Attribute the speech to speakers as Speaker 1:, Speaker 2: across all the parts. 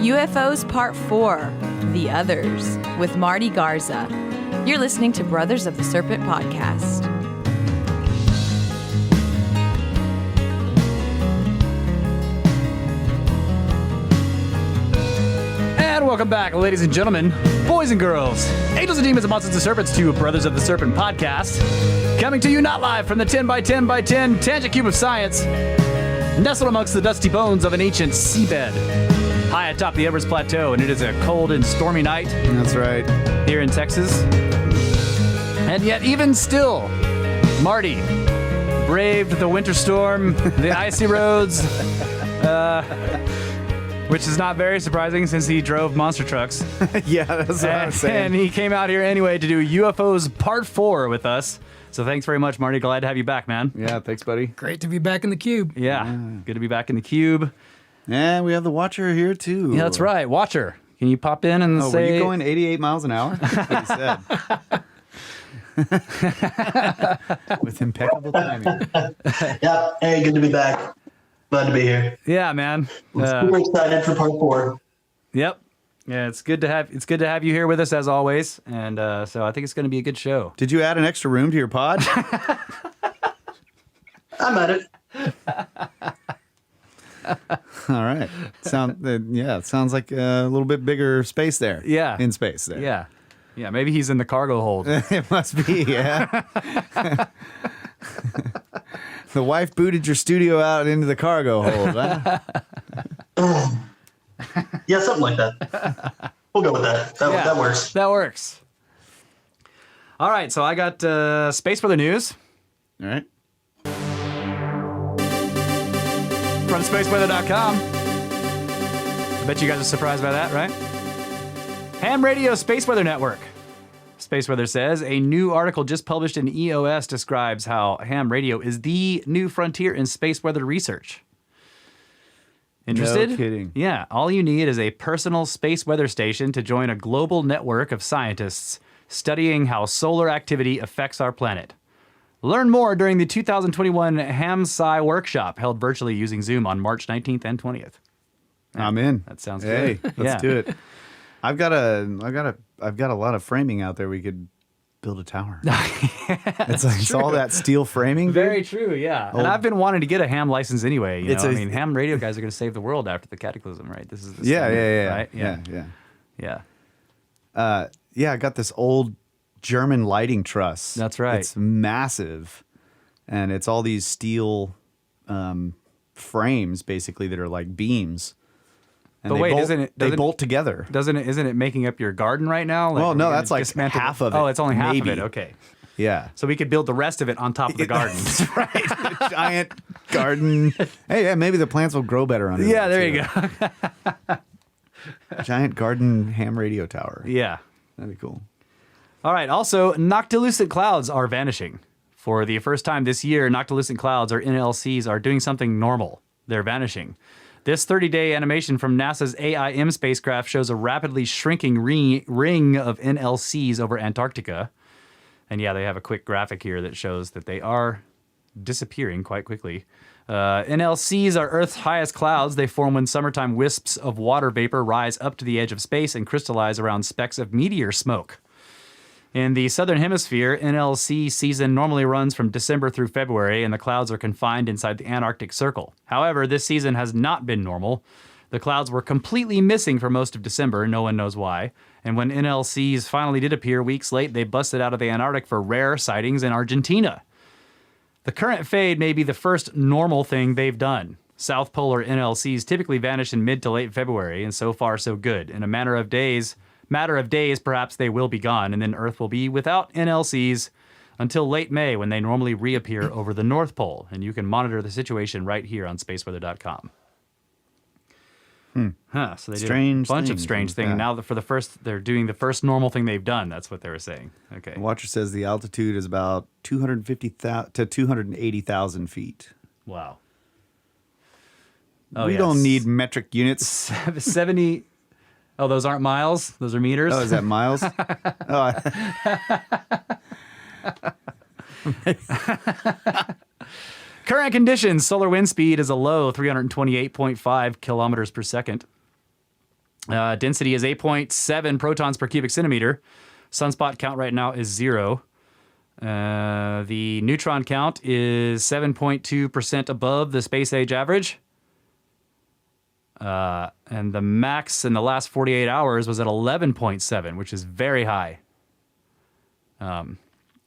Speaker 1: UFOs Part 4, The Others, with Marty Garza. You're listening to Brothers of the Serpent podcast.
Speaker 2: And welcome back, ladies and gentlemen, boys and girls, angels and demons and monsters and serpents, to Brothers of the Serpent podcast. Coming to you not live from the 10 by 10 by 10 tangent cube of science, nestled amongst the dusty bones of an ancient seabed, high atop the Everest Plateau, and it is a cold and stormy night.
Speaker 3: That's right.
Speaker 2: Here in Texas. And yet, even still, Marty braved the winter storm, the icy roads, which is not very surprising since he drove monster trucks.
Speaker 3: Yeah, that's what I was saying.
Speaker 2: And he came out here anyway to do UFOs Part 4 with us. So thanks very much, Marty. Glad to have you back, man.
Speaker 3: Yeah, thanks, buddy.
Speaker 4: Great to be back in the cube.
Speaker 2: Yeah, good to be back in the cube.
Speaker 3: And we have the Watcher here, too.
Speaker 2: Yeah, that's right. Watcher, can you pop in and say...
Speaker 3: were you going 88 miles an hour? That's what he said. With impeccable timing.
Speaker 5: Yeah. Hey, good to be back. Glad to be here.
Speaker 2: Yeah, man.
Speaker 5: Super excited for part 4.
Speaker 2: Yep. Yeah, it's good to have you here with us as always, and so I think it's going to be a good show.
Speaker 3: Did you add an extra room to your pod?
Speaker 5: I'm at it.
Speaker 3: All right. It sounds like a little bit bigger space there.
Speaker 2: Yeah.
Speaker 3: In space there.
Speaker 2: Yeah. Yeah, maybe he's in the cargo hold.
Speaker 3: It must be, yeah. The wife booted your studio out into the cargo hold, huh?
Speaker 5: Yeah, something like that. We'll go with that. That works.
Speaker 2: That works. All right, so I got Space Weather News.
Speaker 3: All right.
Speaker 2: From spaceweather.com. I bet you guys are surprised by that, right? Ham Radio Space Weather Network. Space Weather says a new article just published in EOS describes how ham radio is the new frontier in space weather research. Interested?
Speaker 3: No kidding.
Speaker 2: Yeah, all you need is a personal space weather station to join a global network of scientists studying how solar activity affects our planet. Learn more during the 2021 Ham Sci workshop held virtually using Zoom on March 19th and 20th.
Speaker 3: I'm in.
Speaker 2: That sounds
Speaker 3: good.
Speaker 2: good.
Speaker 3: Let's do it. I've got a lot of framing out there. We could build a tower. It's all that steel framing. Dude.
Speaker 2: Very true, yeah. And I've been wanting to get a ham license anyway. You know? I mean, ham radio guys are going to save the world after the cataclysm, right? This is the standard, right?
Speaker 3: Yeah. I got this old German lighting truss.
Speaker 2: That's right.
Speaker 3: It's massive, and it's all these steel frames basically that are like beams. And
Speaker 2: but wait,
Speaker 3: they bolt together.
Speaker 2: Isn't it making up your garden right now? Like,
Speaker 3: well, no, that's like half of it.
Speaker 2: Oh, it's only half
Speaker 3: maybe.
Speaker 2: of it. Okay.
Speaker 3: Yeah.
Speaker 2: So we could build the rest of it on top of the garden.
Speaker 3: That's right. A giant garden. Hey, yeah, maybe the plants will grow better under
Speaker 2: Yeah, there
Speaker 3: too.
Speaker 2: you go.
Speaker 3: Giant garden ham radio tower.
Speaker 2: Yeah.
Speaker 3: That'd be cool.
Speaker 2: All right. Also, Noctilucent clouds are vanishing. For the first time this year, Noctilucent clouds, or NLCs, are doing something normal. They're vanishing. This 30-day animation from NASA's AIM spacecraft shows a rapidly shrinking ring of NLCs over Antarctica. And yeah, they have a quick graphic here that shows that they are disappearing quite quickly. NLCs are Earth's highest clouds. They form when summertime wisps of water vapor rise up to the edge of space and crystallize around specks of meteor smoke. In the southern hemisphere, NLC season normally runs from December through February, and the clouds are confined inside the Antarctic Circle. However, this season has not been normal. The clouds were completely missing for most of December, no one knows why. And when NLCs finally did appear weeks late, they busted out of the Antarctic for rare sightings in Argentina. The current fade may be the first normal thing they've done. South Polar NLCs typically vanish in mid to late February, and so far so good. In a matter of days, perhaps they will be gone, and then Earth will be without NLCs until late May, when they normally reappear over the North Pole. And you can monitor the situation right here on spaceweather.com. So they did a bunch of strange things. Now they're doing the first normal thing they've done. That's what they were saying. Okay.
Speaker 3: The Watcher says the altitude is about 250,000 to 280,000 feet.
Speaker 2: Wow.
Speaker 3: We don't need metric units.
Speaker 2: 70. Oh, those aren't miles. Those are meters.
Speaker 3: Oh, is that miles?
Speaker 2: Current conditions, solar wind speed is a low 328.5 kilometers per second. Density is 8.7 protons per cubic centimeter. Sunspot count right now is 0. The neutron count is 7.2% above the space age average. And the max in the last 48 hours was at 11.7, which is very high. And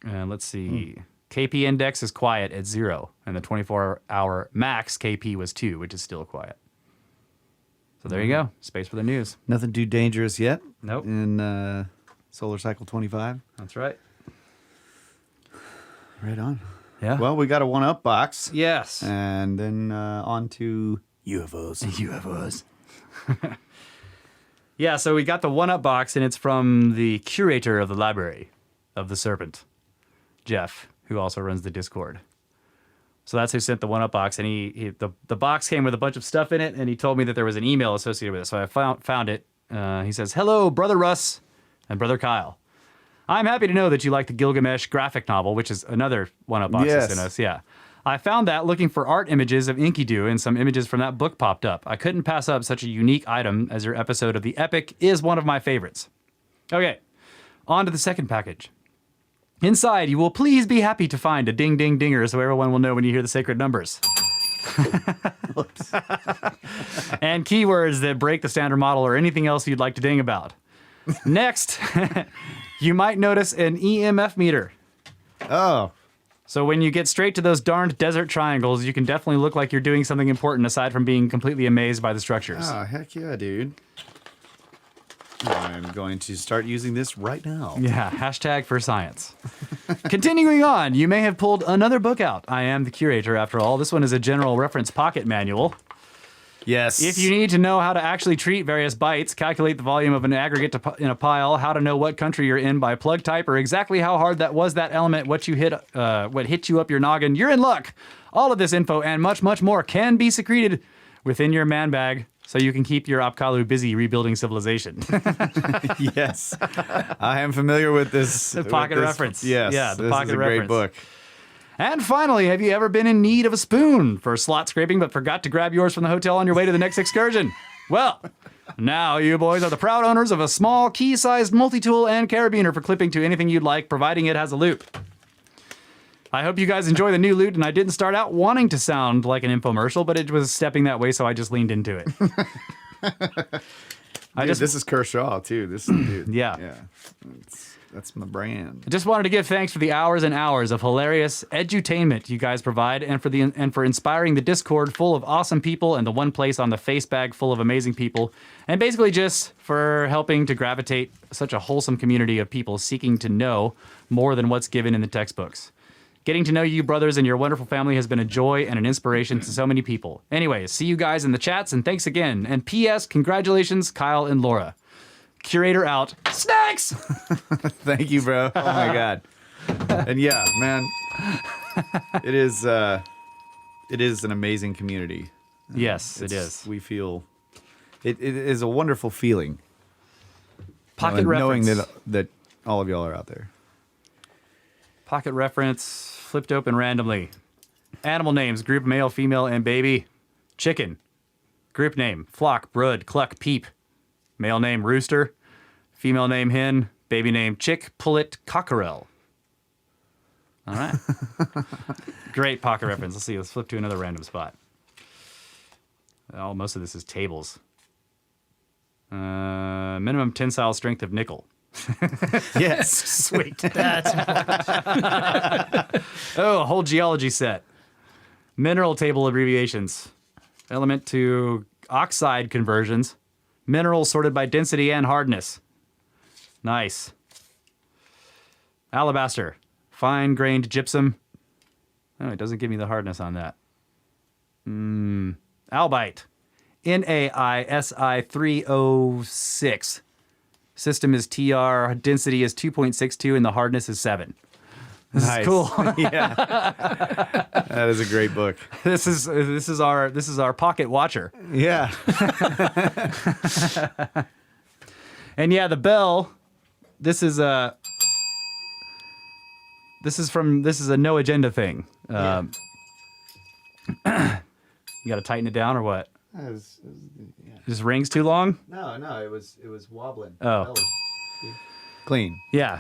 Speaker 2: let's see. KP index is quiet at 0, and the 24-hour max KP was 2, which is still quiet. So there you go. Space for the news.
Speaker 3: Nothing too dangerous yet.
Speaker 2: Nope.
Speaker 3: In solar cycle 25.
Speaker 2: That's right.
Speaker 3: Right on.
Speaker 2: Yeah.
Speaker 3: Well, we got a one-up box.
Speaker 2: Yes.
Speaker 3: And then on to UFOs.
Speaker 2: UFOs. Yeah, so we got the one-up box, and it's from the curator of the library of the Serpent, Jeff, who also runs the Discord. So that's who sent the one-up box, and the box came with a bunch of stuff in it, and he told me that there was an email associated with it. So I found it. He says, "Hello, Brother Russ and Brother Kyle. I'm happy to know that you like the Gilgamesh graphic novel," which is another one-up box that's in us. Yeah. "I found that looking for art images of Enkidu, and some images from that book popped up. I couldn't pass up such a unique item, as your episode of the Epic is one of my favorites." Okay, on to the second package. "Inside, you will please be happy to find a ding ding dinger so everyone will know when you hear the sacred numbers." "And keywords that break the standard model or anything else you'd like to ding about. Next, you might notice an EMF meter.
Speaker 3: Oh.
Speaker 2: So when you get straight to those darned desert triangles, you can definitely look like you're doing something important aside from being completely amazed by the structures."
Speaker 3: Oh, heck yeah, dude. I'm going to start using this right now.
Speaker 2: Yeah, hashtag for science. "Continuing on, you may have pulled another book out. I am the curator, after all. This one is a general reference pocket manual.
Speaker 3: Yes.
Speaker 2: If you need to know how to actually treat various bytes, calculate the volume of an aggregate in a pile, how to know what country you're in by plug type, or exactly how hard that element, what hit you up your noggin, you're in luck. All of this info and much, much more can be secreted within your man bag, so you can keep your Apkalu busy rebuilding civilization."
Speaker 3: Yes. I am familiar with this.
Speaker 2: The pocket reference.
Speaker 3: Yes.
Speaker 2: Yeah, the
Speaker 3: this
Speaker 2: pocket
Speaker 3: is a
Speaker 2: reference.
Speaker 3: great book.
Speaker 2: "And finally, have you ever been in need of a spoon for slot scraping but forgot to grab yours from the hotel on your way to the next excursion? Well, now you boys are the proud owners of a small key-sized multi-tool and carabiner for clipping to anything you'd like, providing it has a loop. I hope you guys enjoy the new loot, and I didn't start out wanting to sound like an infomercial, but it was stepping that way, so I just leaned into it."
Speaker 3: This is Kershaw, too. This is dude.
Speaker 2: Yeah.
Speaker 3: Yeah. That's my brand.
Speaker 2: I just wanted to give thanks for the hours and hours of hilarious edutainment you guys provide, and for inspiring the Discord full of awesome people and the one place on the face bag full of amazing people, and basically just for helping to gravitate such a wholesome community of people seeking to know more than what's given in the textbooks. Getting to know you brothers and your wonderful family has been a joy and an inspiration to so many people. Anyways, see you guys in the chats, and thanks again. And P.S. Congratulations, Kyle and Laura. Curator out. Snacks!
Speaker 3: Thank you, bro. Oh, my God. And yeah, man, it is an amazing community.
Speaker 2: Yes, it is.
Speaker 3: We feel it is a wonderful feeling.
Speaker 2: Pocket
Speaker 3: knowing
Speaker 2: reference.
Speaker 3: that all of y'all are out there.
Speaker 2: Pocket reference, flipped open randomly. Animal names, group male, female, and baby. Chicken. Group name, flock, brood, cluck, peep. Male name, rooster. Female name, hen. Baby name, chick, pullet, cockerel. All right. Great pocket reference. Let's see. Let's flip to another random spot. Oh, most of this is tables. Minimum tensile strength of nickel.
Speaker 3: Yes.
Speaker 2: Sweet. Oh, a whole geology set. Mineral table abbreviations. Element to oxide conversions. Minerals sorted by density and hardness. Nice. Alabaster. Fine-grained gypsum. Oh, it doesn't give me the hardness on that. Albite. NAISI 306. System is TR, density is 2.62, and the hardness is 7. This is cool.
Speaker 3: Yeah. That is a great book.
Speaker 2: This is our pocket watcher.
Speaker 3: Yeah.
Speaker 2: And yeah, the bell. This is a no agenda thing. You got to tighten it down or what?
Speaker 3: Yeah.
Speaker 2: This ring's too long?
Speaker 3: No, it was wobbling.
Speaker 2: Oh.
Speaker 3: Clean.
Speaker 2: Yeah.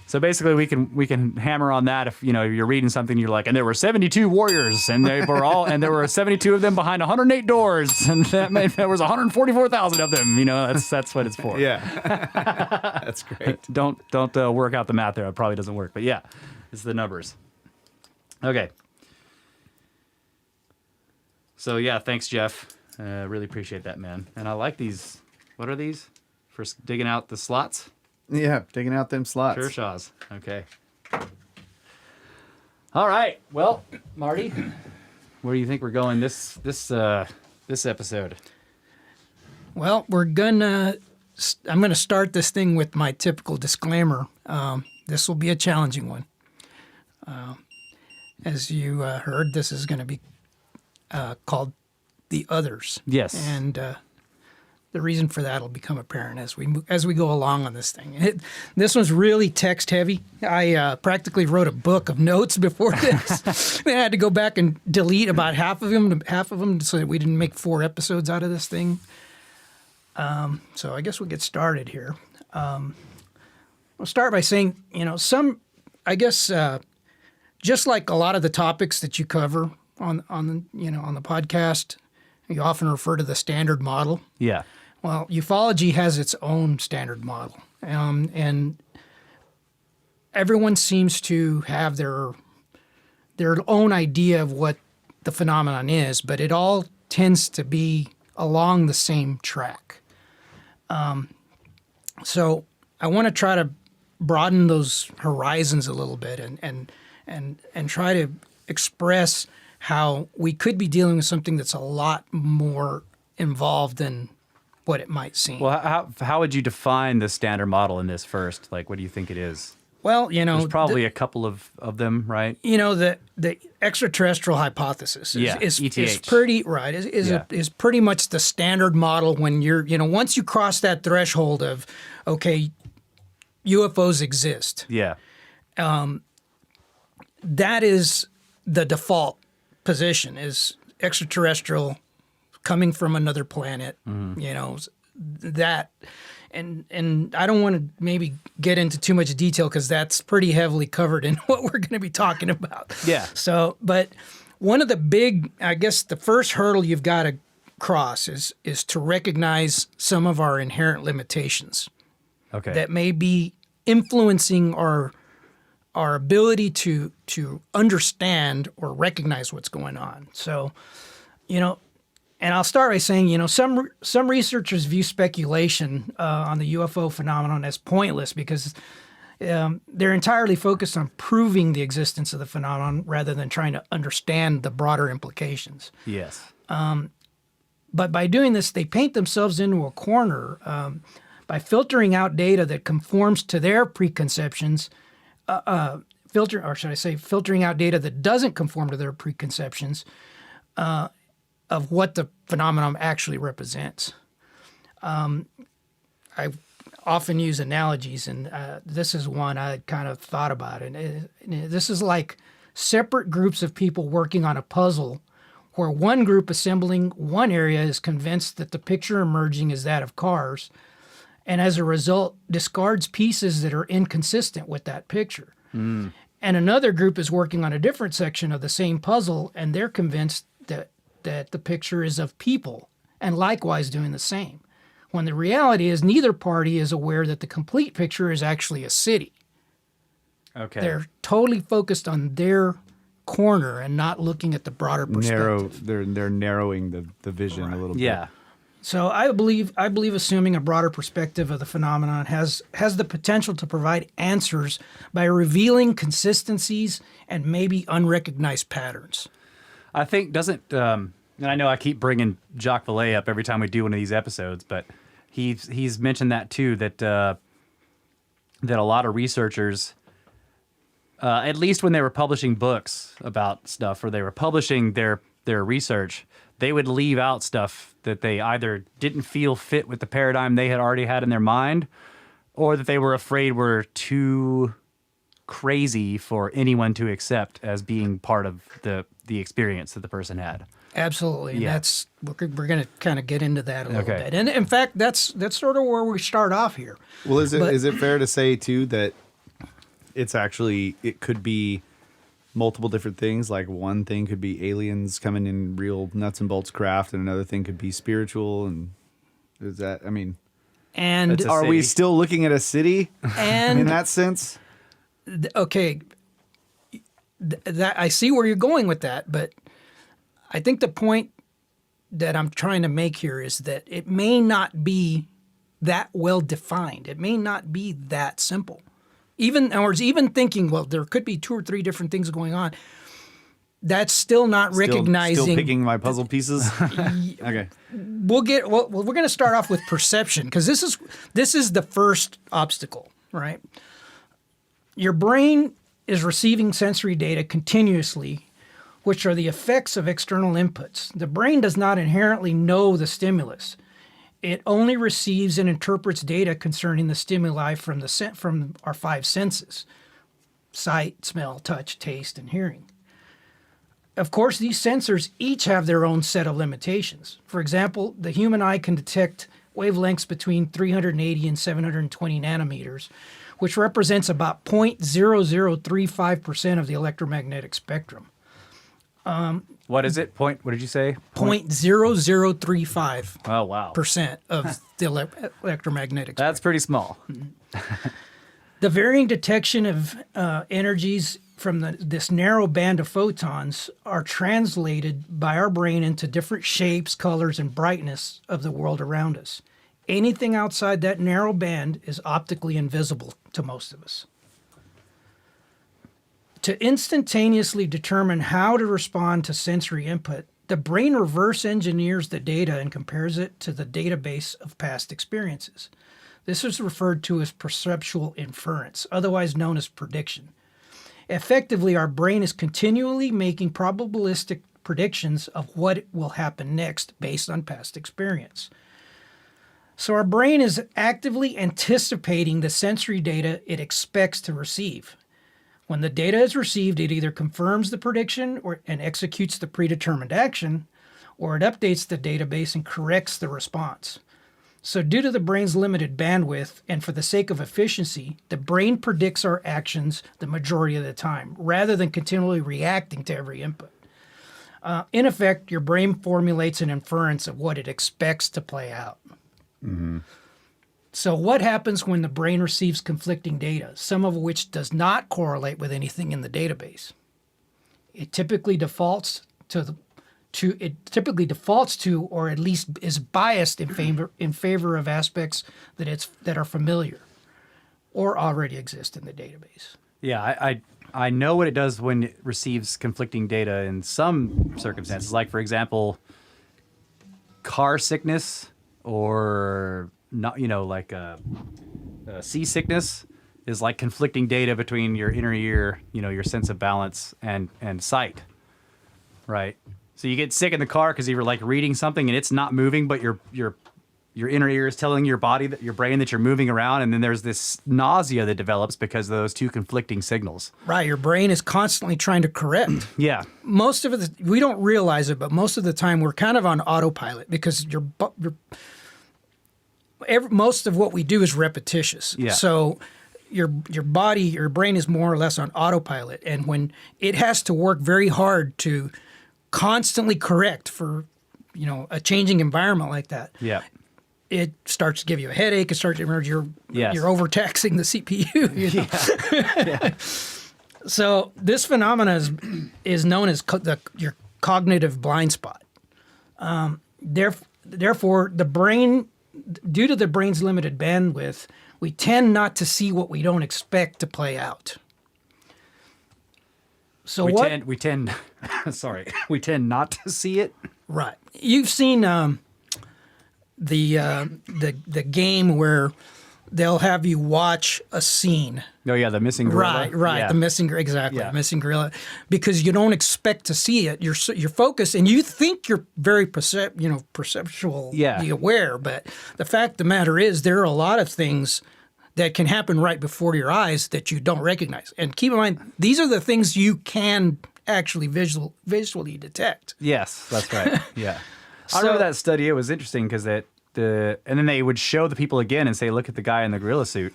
Speaker 2: So basically, we can hammer on that if you're reading something, you're like, and there were 72 warriors, and there were 72 of them behind 108 doors, and there was 144,000 of them. That's what it's for.
Speaker 3: Yeah. That's great.
Speaker 2: Don't work out the math there. It probably doesn't work, but yeah, it's the numbers. Okay. So yeah, thanks, Jeff. Really appreciate that, man. And I like these. What are these? For digging out the slots?
Speaker 3: Yeah, digging out them slots.
Speaker 2: Kershaws. Okay. All right. Well, Marty, where do you think we're going this episode?
Speaker 4: Well, I'm gonna start this thing with my typical disclaimer. This will be a challenging one. As you heard, this is going to be called The Others.
Speaker 2: Yes.
Speaker 4: And the reason for that will become apparent as we go along on this thing. This one's really text heavy. I practically wrote a book of notes before this. I had to go back and delete about half of them so that we didn't make 4 episodes out of this thing. So I guess we'll get started here. We'll start by saying, just like a lot of the topics that you cover on the podcast, you often refer to the standard model.
Speaker 2: Yeah.
Speaker 4: Well, ufology has its own standard model, and everyone seems to have their own idea of what the phenomenon is, but it all tends to be along the same track. So I want to try to broaden those horizons a little bit and try to express how we could be dealing with something that's a lot more involved than what it might seem.
Speaker 2: Well, how would you define the standard model in this first? Like, what do you think it is?
Speaker 4: Well,
Speaker 2: there's probably a couple of them, right?
Speaker 4: The extraterrestrial hypothesis is pretty right. Is pretty much the standard model when you're once you cross that threshold of okay, UFOs exist.
Speaker 2: Yeah.
Speaker 4: That is the default position is extraterrestrial coming from another planet. That. And I don't want to maybe get into too much detail because that's pretty heavily covered in what we're going to be talking about.
Speaker 2: Yeah.
Speaker 4: So, but one of the big, I guess the first hurdle you've got to cross is to recognize some of our inherent limitations.
Speaker 2: Okay.
Speaker 4: That may be influencing our ability to understand or recognize what's going on. So, and I'll start by saying, some researchers view speculation on the UFO phenomenon as pointless because they're entirely focused on proving the existence of the phenomenon rather than trying to understand the broader implications.
Speaker 2: Yes.
Speaker 4: But by doing this, they paint themselves into a corner by filtering out data that conforms to their preconceptions, filtering out data that doesn't conform to their preconceptions, of what the phenomenon actually represents. I often use analogies, and this is one I kind of thought about. And this is like separate groups of people working on a puzzle where one group assembling one area is convinced that the picture emerging is that of cars, and as a result discards pieces that are inconsistent with that picture. And another group is working on a different section of the same puzzle, and they're convinced that the picture is of people, and likewise doing the same, when the reality is neither party is aware that the complete picture is actually a city.
Speaker 2: Okay.
Speaker 4: They're totally focused on their corner and not looking at the broader perspective.
Speaker 3: They're narrowing the vision a little bit.
Speaker 2: Yeah.
Speaker 4: So I believe assuming a broader perspective of the phenomenon has the potential to provide answers by revealing consistencies and maybe unrecognized patterns.
Speaker 2: I think and I know I keep bringing Jacques Vallée up every time we do one of these episodes, but he's mentioned that too, that a lot of researchers, at least when they were publishing books about stuff or they were publishing their research, they would leave out stuff that they either didn't feel fit with the paradigm they had already had in their mind, or that they were afraid were too crazy for anyone to accept as being part of the the experience that the person had.
Speaker 4: Absolutely. And
Speaker 2: Yeah.
Speaker 4: that's we're going to kind of get into that a little
Speaker 2: Okay.
Speaker 4: bit. And in fact, that's sort of where we start off here.
Speaker 3: Well, is
Speaker 4: But-
Speaker 3: it fair to say too that it could be multiple different things? Like one thing could be aliens coming in real nuts and bolts craft, and another thing could be spiritual. And is that? I mean,
Speaker 4: And
Speaker 2: That's a
Speaker 3: are we
Speaker 2: city.
Speaker 3: still looking at a city in
Speaker 4: and
Speaker 3: that sense?
Speaker 4: okay, that I see where you're going with that, but I think the point that I'm trying to make here is that it may not be that well defined. It may not be that simple. Or even thinking, well, there could be 2 or 3 different things going on. That's still not recognizing.
Speaker 3: Still picking my puzzle pieces. Okay.
Speaker 4: We're going to start off with perception, because this is the first obstacle, right? Your brain is receiving sensory data continuously, which are the effects of external inputs. The brain does not inherently know the stimulus. It only receives and interprets data concerning the stimuli from our 5 senses: sight, smell, touch, taste, and hearing. Of course, these sensors each have their own set of limitations. For example, the human eye can detect wavelengths between 380 and 720 nanometers, which represents about 0.0035% of the electromagnetic spectrum.
Speaker 2: What is it? What did you say?
Speaker 4: 0.0035%
Speaker 2: Oh, wow.
Speaker 4: of the electromagnetic spectrum.
Speaker 2: That's pretty small.
Speaker 4: The varying detection of energies from this narrow band of photons are translated by our brain into different shapes, colors, and brightness of the world around us. Anything outside that narrow band is optically invisible to most of us. To instantaneously determine how to respond to sensory input, the brain reverse engineers the data and compares it to the database of past experiences. This is referred to as perceptual inference, otherwise known as prediction. Effectively, our brain is continually making probabilistic predictions of what will happen next based on past experience. So our brain is actively anticipating the sensory data it expects to receive. When the data is received, it either confirms the prediction and executes the predetermined action, or it updates the database and corrects the response. So due to the brain's limited bandwidth and for the sake of efficiency, the brain predicts our actions the majority of the time, rather than continually reacting to every input. In effect, your brain formulates an inference of what it expects to play out.
Speaker 3: Mm-hmm.
Speaker 4: So what happens when the brain receives conflicting data, some of which does not correlate with anything in the database? It typically defaults to, or at least is biased in favor of aspects that are familiar or already exist in the database.
Speaker 2: Yeah, I know what it does when it receives conflicting data in some circumstances. Like, for example, car sickness or not, like seasickness is like conflicting data between your inner ear, your sense of balance and sight, right? So you get sick in the car because you were like reading something and it's not moving, but your inner ear is telling your body, your brain, that you're moving around, and then there's this nausea that develops because of those two conflicting signals.
Speaker 4: Right, your brain is constantly trying to correct.
Speaker 2: Yeah.
Speaker 4: Most of it, we don't realize it, but most of the time we're kind of on autopilot because most of what we do is repetitious.
Speaker 2: Yeah.
Speaker 4: So your brain is more or less on autopilot, and when it has to work very hard to constantly correct for a changing environment like that,
Speaker 2: Yeah.
Speaker 4: it starts to give you a headache. It starts to emerge. You're overtaxing the CPU. Yeah. So this phenomena is known as your cognitive blind spot. Therefore, the brain, due to the brain's limited bandwidth, we tend not to see what we don't expect to play out. So
Speaker 2: we tend not to see it.
Speaker 4: Right. You've seen the game where they'll have you watch a scene.
Speaker 2: Oh yeah, the missing gorilla.
Speaker 4: Right.
Speaker 2: Yeah.
Speaker 4: The missing, exactly.
Speaker 2: Yeah.
Speaker 4: Missing gorilla, because you don't expect to see it. You're focused, and you think you're very perceptually aware. But the fact of the matter is, there are a lot of things that can happen right before your eyes that you don't recognize. And keep in mind, these are the things you can actually visually detect.
Speaker 2: Yes, that's right. Yeah. I remember that study. It was interesting because and then they would show the people again and say, look at the guy in the gorilla suit.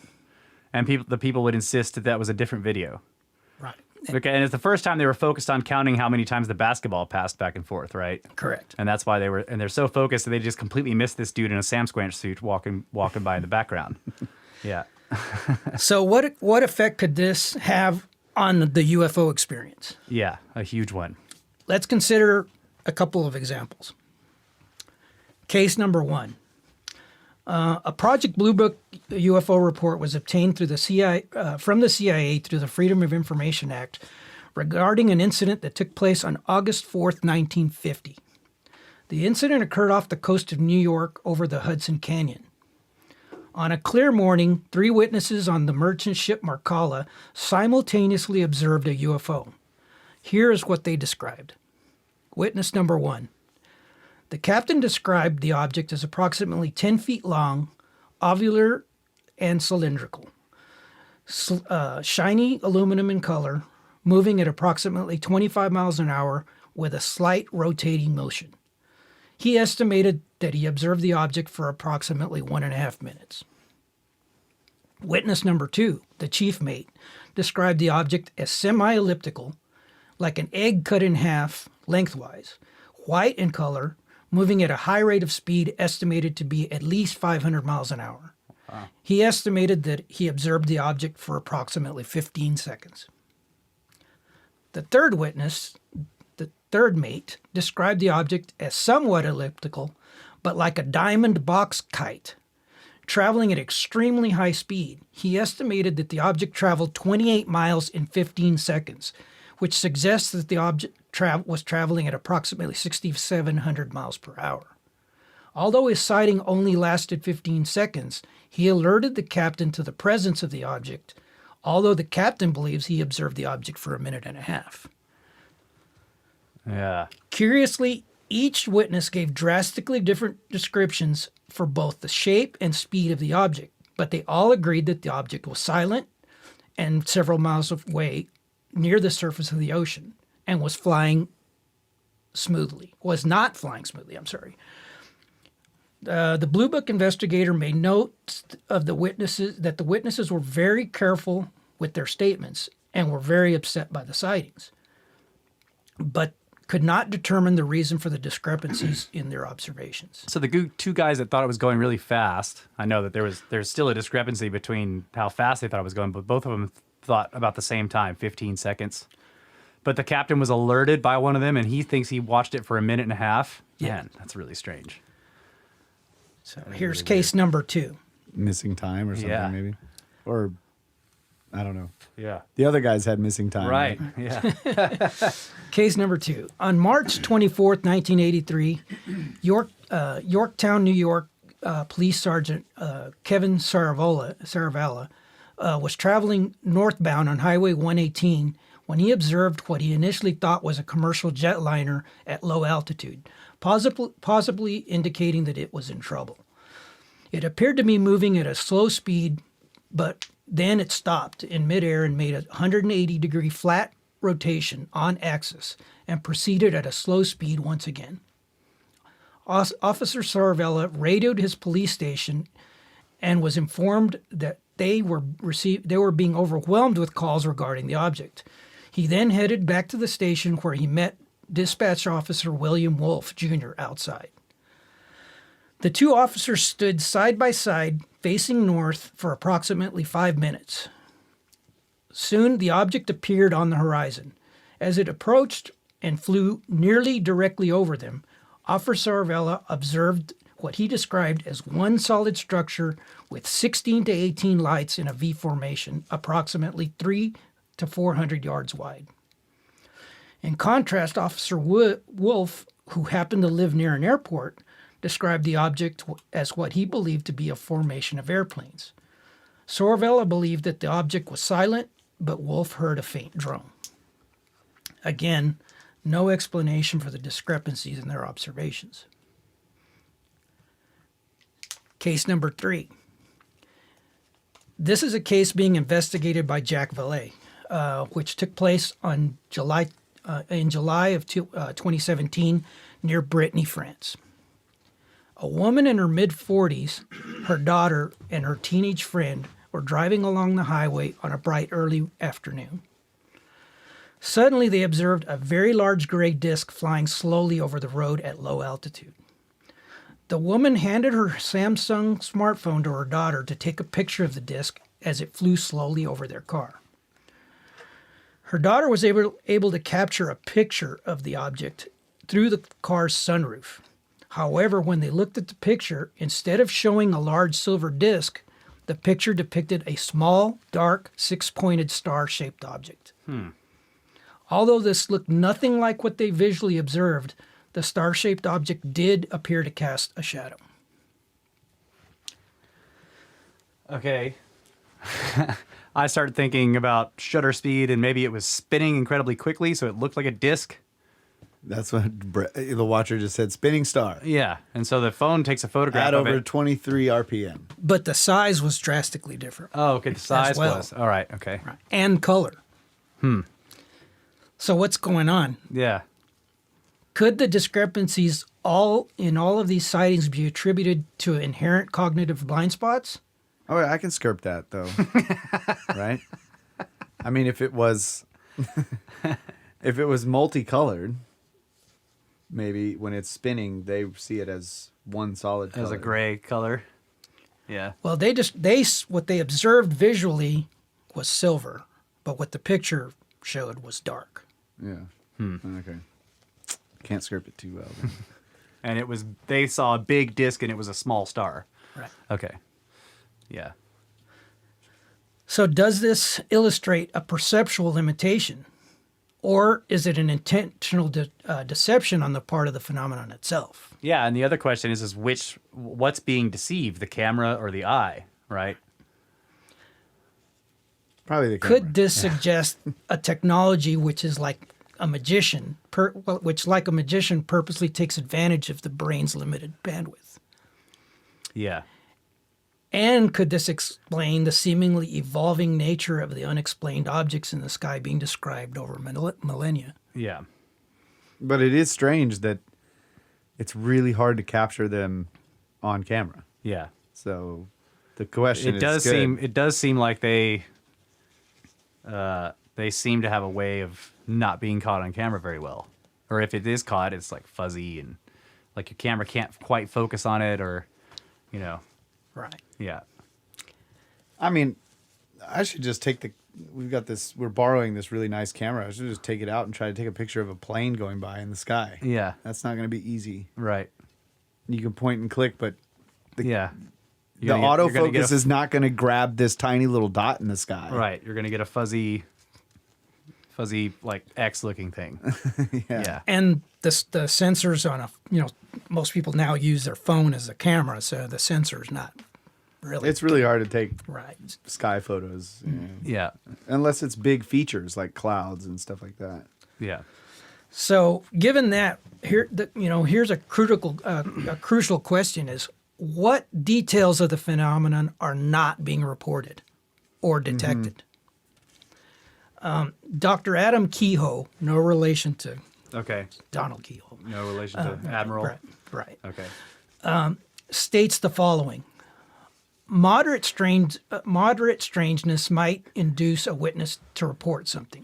Speaker 2: And the people would insist that was a different video.
Speaker 4: Right.
Speaker 2: Okay, and it's the first time they were focused on counting how many times the basketball passed back and forth, right?
Speaker 4: Correct.
Speaker 2: And that's why they're so focused that they just completely missed this dude in a Sam Squanch suit walking by in the background. Yeah.
Speaker 4: So what effect could this have on the UFO experience?
Speaker 2: Yeah, a huge one.
Speaker 4: Let's consider a couple of examples. Case number 1. A Project Blue Book UFO report was obtained through from the CIA through the Freedom of Information Act regarding an incident that took place on August 4th, 1950. The incident occurred off the coast of New York over the Hudson Canyon. On a clear morning, 3 witnesses on the merchant ship Marcala simultaneously observed a UFO. Here is what they described. Witness number 1. The captain described the object as approximately 10 feet long, ovular, and cylindrical. Shiny aluminum in color, moving at approximately 25 miles an hour with a slight rotating motion. He estimated that he observed the object for approximately 1.5 minutes. Witness number 2, the chief mate, described the object as semi-elliptical, like an egg cut in half lengthwise, white in color, moving at a high rate of speed estimated to be at least 500 miles an hour. Wow. He estimated that he observed the object for approximately 15 seconds. The third witness, the third mate, described the object as somewhat elliptical, but like a diamond box kite, traveling at extremely high speed. He estimated that the object traveled 28 miles in 15 seconds, which suggests that the object was traveling at approximately 6,700 miles per hour. Although his sighting only lasted 15 seconds, he alerted the captain to the presence of the object, although the captain believes he observed the object for 1.5 minutes.
Speaker 2: Yeah.
Speaker 4: Curiously, each witness gave drastically different descriptions for both the shape and speed of the object, but they all agreed that the object was silent and several miles away near the surface of the ocean and was not flying smoothly, The Blue Book investigator made note of the witnesses were very careful with their statements and were very upset by the sightings, but could not determine the reason for the discrepancies in their observations.
Speaker 2: So the 2 guys that thought it was going really fast, I know that there's still a discrepancy between how fast they thought it was going, but both of them thought about the same time, 15 seconds. But the captain was alerted by one of them, and he thinks he watched it for 1.5 minutes.
Speaker 4: Yeah.
Speaker 2: Man, that's really strange.
Speaker 4: So here's case number 2.
Speaker 3: Missing time or something, maybe? Or, I don't know.
Speaker 2: Yeah.
Speaker 3: The other guys had missing time.
Speaker 2: Right. Yeah.
Speaker 4: Case number 2. On March 24th, 1983, Yorktown, New York, Police Sergeant Kevin Saravella was traveling northbound on Highway 118 when he observed what he initially thought was a commercial jetliner at low altitude, possibly indicating that it was in trouble. It appeared to be moving at a slow speed, but then it stopped in midair and made a 180-degree flat rotation on axis and proceeded at a slow speed once again. Officer Saravella radioed his police station and was informed that they were being overwhelmed with calls regarding the object. He then headed back to the station where he met Dispatch Officer William Wolfe, Jr. outside. The 2 officers stood side by side, facing north, for approximately 5 minutes. Soon, the object appeared on the horizon. As it approached and flew nearly directly over them, Officer Saravella observed what he described as one solid structure with 16 to 18 lights in a V formation, approximately 300 to 400 yards wide. In contrast, Officer Wolfe, who happened to live near an airport, described the object as what he believed to be a formation of airplanes. Saravella believed that the object was silent, but Wolfe heard a faint drone. Again, no explanation for the discrepancies in their observations. Case number 3. This is a case being investigated by Jack Valet, which took place on in July of 2017 near Brittany, France. A woman in her mid-40s, her daughter, and her teenage friend were driving along the highway on a bright early afternoon. Suddenly, they observed a very large gray disc flying slowly over the road at low altitude. The woman handed her Samsung smartphone to her daughter to take a picture of the disc as it flew slowly over their car. Her daughter was able to capture a picture of the object through the car's sunroof. However, when they looked at the picture, instead of showing a large silver disc, the picture depicted a small, dark, six-pointed star-shaped object. Although this looked nothing like what they visually observed, the star-shaped object did appear to cast a shadow.
Speaker 2: Okay. I started thinking about shutter speed, and maybe it was spinning incredibly quickly, so it looked like a disc.
Speaker 3: That's what the watcher just said. Spinning star.
Speaker 2: Yeah, and so the phone takes a photograph
Speaker 3: At
Speaker 2: of
Speaker 3: over
Speaker 2: it.
Speaker 3: 23 RPM.
Speaker 4: But the size was drastically different.
Speaker 2: Oh, okay, the size
Speaker 4: well.
Speaker 2: was. All right, okay.
Speaker 4: Right. And color. So what's going on?
Speaker 2: Yeah.
Speaker 4: Could the discrepancies in all of these sightings be attributed to inherent cognitive blind spots?
Speaker 3: Oh, I can skirp that though. Right? I mean, if it was multicolored, maybe when it's spinning, they see it as one solid color.
Speaker 2: As a gray color. Yeah.
Speaker 4: Well, what they observed visually was silver, but what the picture showed was dark.
Speaker 3: Yeah. Okay. Can't skirp it too well. Then.
Speaker 2: And they saw a big disc and it was a small star.
Speaker 4: Right.
Speaker 2: Okay. Yeah.
Speaker 4: So does this illustrate a perceptual limitation, or is it an intentional deception on the part of the phenomenon itself?
Speaker 2: Yeah, and the other question is what's being deceived, the camera or the eye, right?
Speaker 3: Probably the camera.
Speaker 4: Could this suggest a technology which is like a magician, which like a magician purposely takes advantage of the brain's limited bandwidth?
Speaker 2: Yeah.
Speaker 4: And could this explain the seemingly evolving nature of the unexplained objects in the sky being described over millennia?
Speaker 2: Yeah.
Speaker 3: But it is strange that it's really hard to capture them on camera.
Speaker 2: Yeah.
Speaker 3: So the question
Speaker 2: It does
Speaker 3: good.
Speaker 2: seem like they seem to have a way of not being caught on camera very well. Or if it is caught, it's like fuzzy and like your camera can't quite focus on it, or
Speaker 4: Right.
Speaker 2: Yeah.
Speaker 3: I mean, I should just we're borrowing this really nice camera. I should just take it out and try to take a picture of a plane going by in the sky.
Speaker 2: Yeah.
Speaker 3: That's not going to be easy.
Speaker 2: Right.
Speaker 3: You can point and click, but
Speaker 2: Yeah.
Speaker 3: the autofocus is not going to grab this tiny little dot in the sky.
Speaker 2: Right. You're going to get a fuzzy like X-looking thing. Yeah.
Speaker 4: And the sensors on most people now use their phone as a camera, so the sensor's not really.
Speaker 3: It's really hard to take
Speaker 4: right.
Speaker 3: sky photos.
Speaker 2: Yeah.
Speaker 3: Unless it's big features like clouds and stuff like that.
Speaker 2: Yeah.
Speaker 4: So, given that, here's a crucial question: is what details of the phenomenon are not being reported or detected? Dr. Adam Kehoe, no relation to
Speaker 2: Okay.
Speaker 4: Donald Kehoe,
Speaker 2: No relation to Admiral.
Speaker 4: right,
Speaker 2: Okay.
Speaker 4: states the following: moderate strangeness might induce a witness to report something.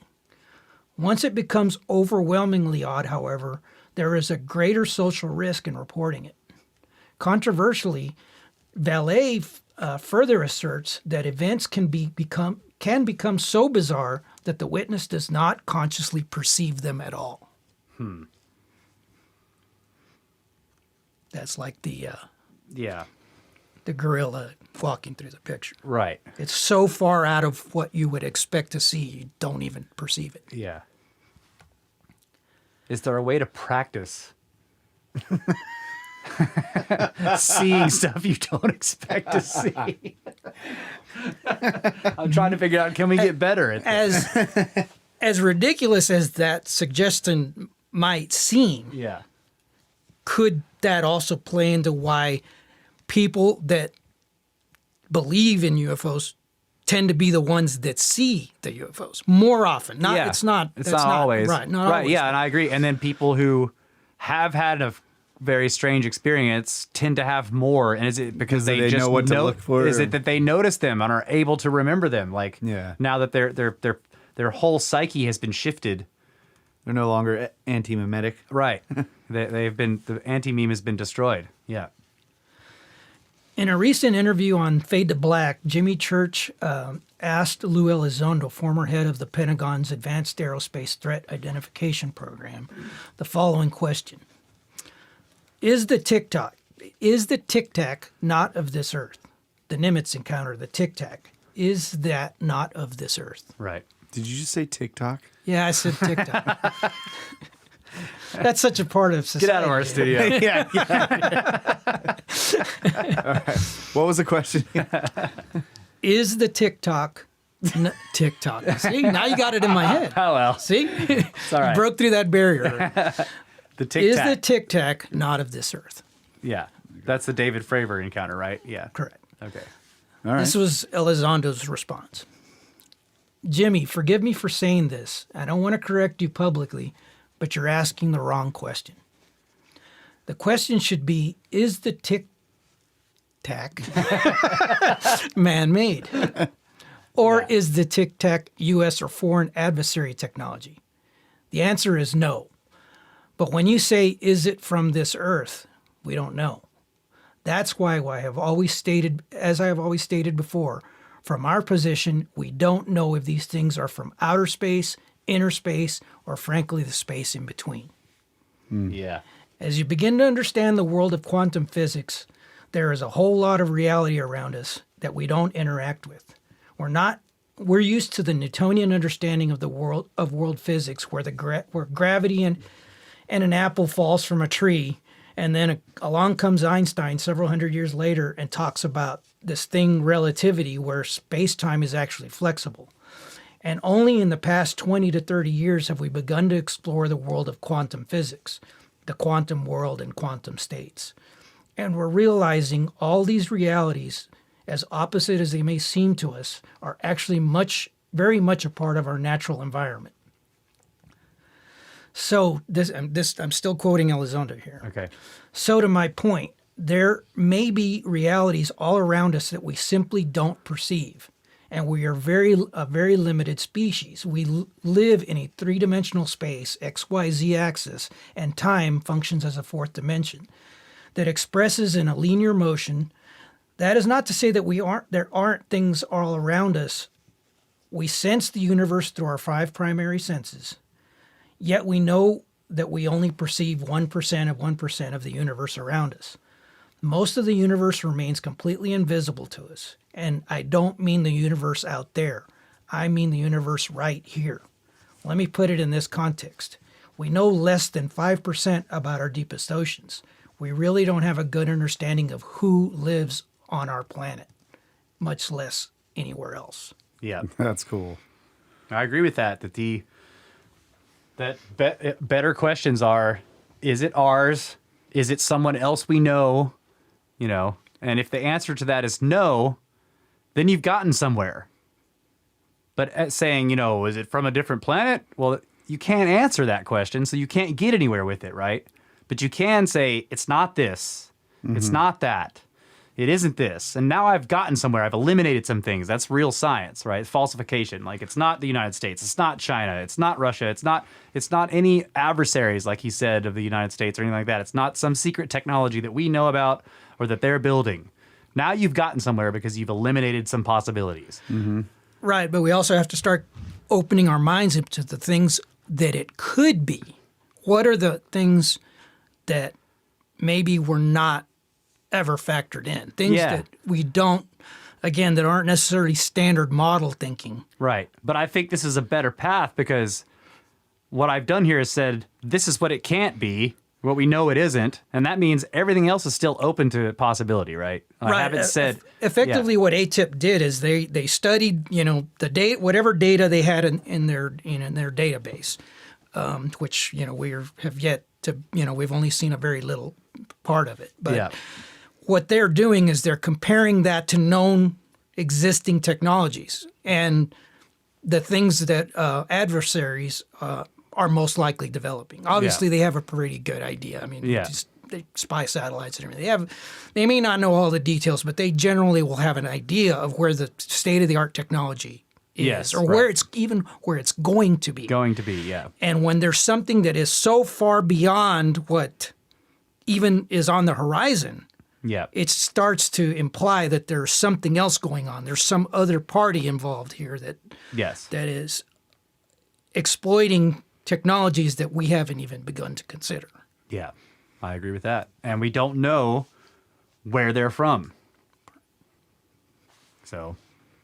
Speaker 4: Once it becomes overwhelmingly odd, however, there is a greater social risk in reporting it. Controversially, Vallée further asserts that events can become so bizarre that the witness does not consciously perceive them at all. That's like the
Speaker 2: Yeah.
Speaker 4: gorilla walking through the picture.
Speaker 2: Right.
Speaker 4: It's so far out of what you would expect to see, you don't even perceive it.
Speaker 2: Yeah. Is there a way to practice seeing stuff you don't expect to see? I'm trying to figure out, can we get better at this?
Speaker 4: As ridiculous as that suggestion might seem,
Speaker 2: Yeah.
Speaker 4: could that also play into why people that believe in UFOs tend to be the ones that see the UFOs more often. It's not
Speaker 2: always
Speaker 4: right. Not always.
Speaker 2: Yeah, and I agree. And then people who have had a very strange experience tend to have more. And is it because they just
Speaker 3: know what to look for?
Speaker 2: Is it that they notice them and are able to remember them? Like now that their whole psyche has been shifted.
Speaker 3: They're no longer anti-mimetic.
Speaker 2: Right. The anti-meme has been destroyed. Yeah.
Speaker 4: In a recent interview on Fade to Black, Jimmy Church asked Lou Elizondo, former head of the Pentagon's Advanced Aerospace Threat Identification Program, the following question. Is the Tic Tac not of this Earth? The Nimitz encounter, the Tic Tac, is that not of this Earth?
Speaker 2: Right.
Speaker 3: Did you just say TikTok?
Speaker 4: Yeah, I said Tic Tac. That's such a part of society.
Speaker 2: Get out of our studio.
Speaker 3: Yeah. All right. What was the question?
Speaker 4: Is the TikTok? See, now you got it in my head.
Speaker 2: Oh, well.
Speaker 4: See?
Speaker 2: It's all right.
Speaker 4: You broke through that barrier.
Speaker 2: The Tic
Speaker 4: Is
Speaker 2: Tac.
Speaker 4: the Tic Tac not of this Earth?
Speaker 2: Yeah. That's the David Fravor encounter, right? Yeah.
Speaker 4: Correct.
Speaker 2: Okay.
Speaker 3: All right.
Speaker 4: This was Elizondo's response. Jimmy, forgive me for saying this. I don't want to correct you publicly, but you're asking the wrong question. The question should be, is the Tic Tac man-made? Or is the Tic Tac U.S. or foreign adversary technology? The answer is no. But when you say, is it from this Earth? We don't know. That's why I have always stated, as I have always stated before, from our position, we don't know if these things are from outer space, inner space, or frankly, the space in between.
Speaker 2: Yeah.
Speaker 4: As you begin to understand the world of quantum physics, there is a whole lot of reality around us that we don't interact with. We're used to the Newtonian understanding of the world physics, where where gravity and an apple falls from a tree, and then along comes Einstein several hundred years later and talks about this thing, relativity, where space-time is actually flexible. And only in the past 20 to 30 years have we begun to explore the world of quantum physics, the quantum world and quantum states. And we're realizing all these realities, as opposite as they may seem to us, are actually very much a part of our natural environment. So I'm still quoting Elizondo here.
Speaker 2: Okay.
Speaker 4: So to my point, there may be realities all around us that we simply don't perceive. And we are a very limited species. We live in a three-dimensional space, XYZ axis, and time functions as a fourth dimension that expresses in a linear motion. That is not to say that there aren't things all around us. We sense the universe through our 5 primary senses, yet we know that we only perceive 1% of 1% of the universe around us. Most of the universe remains completely invisible to us. And I don't mean the universe out there. I mean the universe right here. Let me put it in this context. We know less than 5% about our deepest oceans. We really don't have a good understanding of who lives on our planet, much less anywhere else.
Speaker 2: Yeah.
Speaker 3: That's cool.
Speaker 2: I agree with that. Better questions are, is it ours? Is it someone else we know? You know, and if the answer to that is no, then you've gotten somewhere. But saying, is it from a different planet? Well, you can't answer that question, so you can't get anywhere with it, right? But you can say, it's not this. Mm-hmm. It's not that. It isn't this. And now I've gotten somewhere. I've eliminated some things. That's real science, right? Falsification. Like, it's not the United States. It's not China. It's not Russia. It's not any adversaries, like he said, of the United States or anything like that. It's not some secret technology that we know about or that they're building. Now you've gotten somewhere because you've eliminated some possibilities.
Speaker 3: Mm-hmm.
Speaker 4: Right, but we also have to start opening our minds up to the things that it could be. What are the things that maybe were not ever factored in? Things that we don't, again, that aren't necessarily standard model thinking.
Speaker 2: Right, but I think this is a better path because what I've done here is said, this is what it can't be, what we know it isn't, and that means everything else is still open to possibility, right? I haven't said
Speaker 4: effectively what ATIP did is they studied the data, whatever data they had in their database, which we have yet to we've only seen a very little part of it. But what they're doing is they're comparing that to known existing technologies and the things that adversaries are most likely developing. Obviously, they have a pretty good idea. I mean, they spy satellites and everything. They may not know all the details, but they generally will have an idea of where the state-of-the-art technology is, or where it's going to be.
Speaker 2: Going to be, yeah.
Speaker 4: And when there's something that is so far beyond what even is on the horizon, it starts to imply that there's something else going on. There's some other party involved here that is exploiting technologies that we haven't even begun to consider.
Speaker 2: Yeah, I agree with that. And we don't know where they're from. So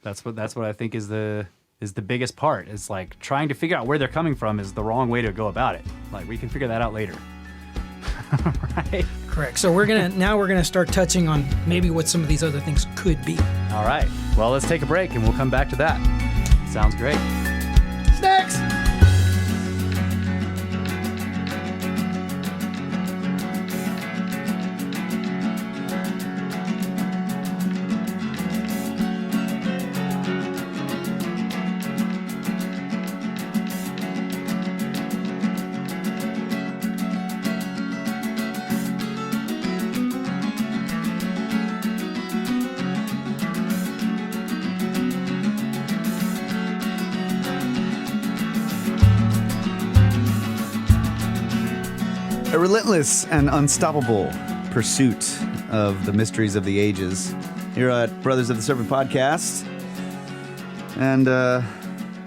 Speaker 2: that's what I think is the biggest part. It's like trying to figure out where they're coming from is the wrong way to go about it. Like we can figure that out later. Right?
Speaker 4: Correct. So we're gonna start touching on maybe what some of these other things could be.
Speaker 2: All right. Well, let's take a break and we'll come back to that. Sounds great.
Speaker 4: Snacks!
Speaker 3: A relentless and unstoppable pursuit of the mysteries of the ages here at Brothers of the Serpent podcast. And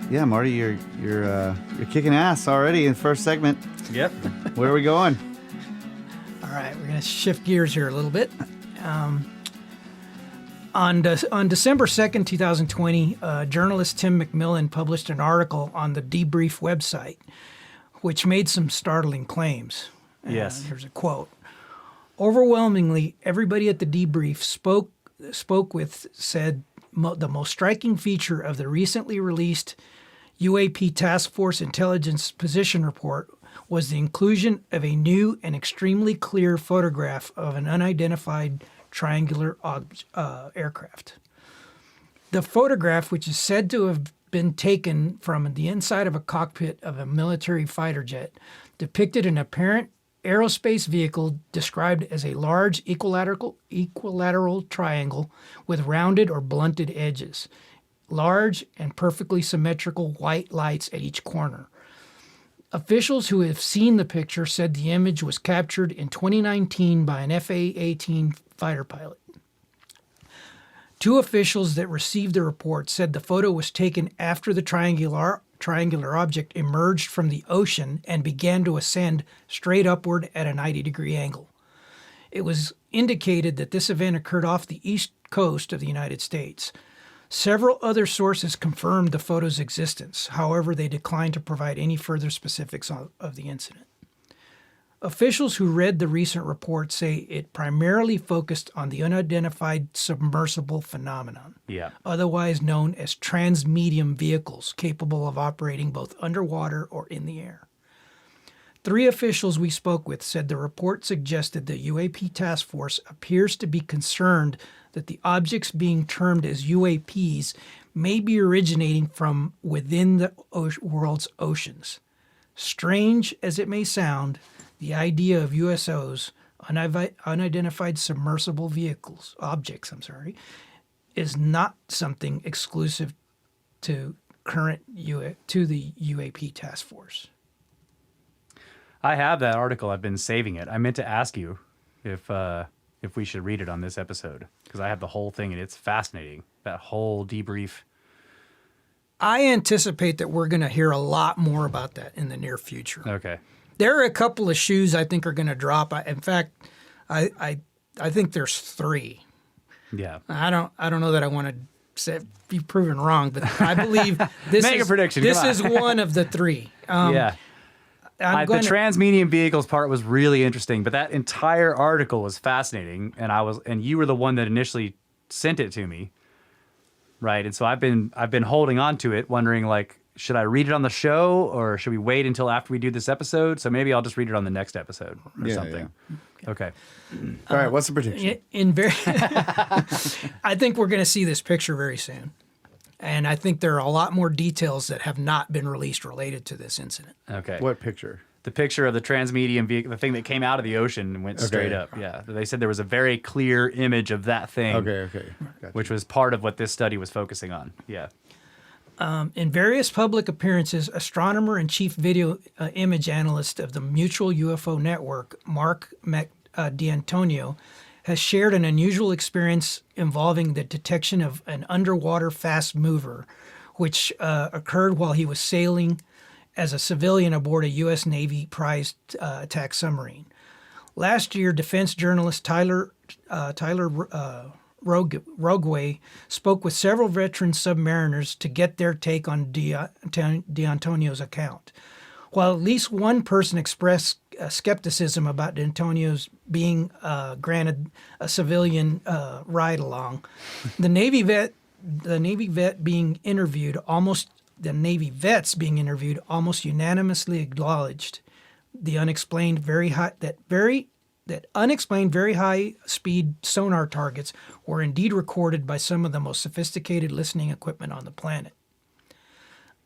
Speaker 3: yeah, Marty, you're kicking ass already in the first segment.
Speaker 2: Yep.
Speaker 3: Where are we going?
Speaker 4: All right, we're going to shift gears here a little bit. On December 2nd, 2020, journalist Tim McMillan published an article on the Debrief website, which made some startling claims.
Speaker 2: Yes.
Speaker 4: Here's a quote. Overwhelmingly, everybody at the Debrief spoke with said the most striking feature of the recently released UAP Task Force Intelligence Position Report was the inclusion of a new and extremely clear photograph of an unidentified triangular aircraft. The photograph, which is said to have been taken from the inside of a cockpit of a military fighter jet, depicted an apparent aerospace vehicle described as a large equilateral triangle with rounded or blunted edges, large and perfectly symmetrical white lights at each corner. Officials who have seen the picture said the image was captured in 2019 by an FA-18 fighter pilot. Two officials that received the report said the photo was taken after the triangular object emerged from the ocean and began to ascend straight upward at a 90-degree angle. It was indicated that this event occurred off the east coast of the United States. Several other sources confirmed the photo's existence. However, they declined to provide any further specifics of the incident. Officials who read the recent report say it primarily focused on the unidentified submersible phenomenon, otherwise known as transmedium vehicles capable of operating both underwater or in the air. Three officials we spoke with said the report suggested the UAP task force appears to be concerned that the objects being termed as UAPs may be originating from within the world's oceans. Strange as it may sound, the idea of USOs, unidentified submersible objects, is not something exclusive to the UAP task force.
Speaker 2: I have that article. I've been saving it. I meant to ask you if we should read it on this episode, because I have the whole thing and it's fascinating. That whole debrief.
Speaker 4: I anticipate that we're going to hear a lot more about that in the near future.
Speaker 2: Okay.
Speaker 4: There are a couple of shoes I think are going to drop. In fact, I think there's three.
Speaker 2: Yeah.
Speaker 4: I don't know that I want to be proven wrong, but I believe this
Speaker 2: Make a prediction.
Speaker 4: This is one of the three.
Speaker 2: The transmedium vehicles part was really interesting, but that entire article was fascinating, and you were the one that initially sent it to me, right? And so I've been holding on to it, wondering like, should I read it on the show or should we wait until after we do this episode? So maybe I'll just read it on the next episode or something. Yeah. Okay.
Speaker 3: All right, what's the prediction?
Speaker 4: I think we're going to see this picture very soon. And I think there are a lot more details that have not been released related to this incident.
Speaker 2: Okay.
Speaker 3: What picture?
Speaker 2: The picture of the transmedium vehicle, the thing that came out of the ocean and went straight up. Yeah. They said there was a very clear image of that thing.
Speaker 3: Okay. Gotcha.
Speaker 2: Which was part of what this study was focusing on. Yeah.
Speaker 4: In various public appearances, astronomer and chief video image analyst of the Mutual UFO Network, Mark D'Antonio, has shared an unusual experience involving the detection of an underwater fast mover, which occurred while he was sailing as a civilian aboard a U.S. Navy prize attack submarine. Last year, defense journalist Tyler Rogueway spoke with several veteran submariners to get their take on D'Antonio's account. While at least one person expressed skepticism about D'Antonio's being granted a civilian ride along, the Navy vets being interviewed almost unanimously acknowledged the unexplained very high speed sonar targets were indeed recorded by some of the most sophisticated listening equipment on the planet.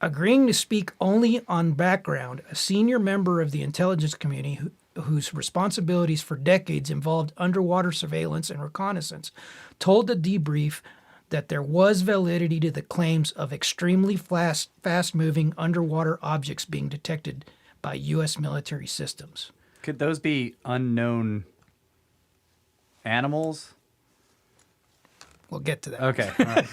Speaker 4: Agreeing to speak only on background, a senior member of the intelligence community whose responsibilities for decades involved underwater surveillance and reconnaissance told the debrief that there was validity to the claims of extremely fast-moving underwater objects being detected by U.S. military systems.
Speaker 2: Could those be unknown animals?
Speaker 4: We'll get to that.
Speaker 2: Okay. All right.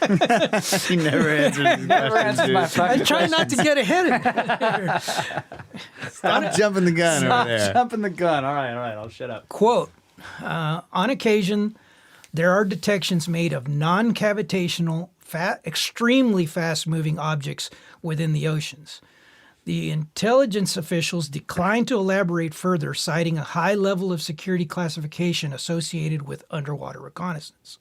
Speaker 3: He never answers my
Speaker 4: I'm trying not to get ahead of it.
Speaker 3: Stop jumping the gun over there.
Speaker 2: Stop jumping the gun. All right. I'll shut up.
Speaker 4: Quote, on occasion, there are detections made of non-cavitational, extremely fast-moving objects within the oceans. The intelligence officials declined to elaborate further, citing a high level of security classification associated with underwater reconnaissance.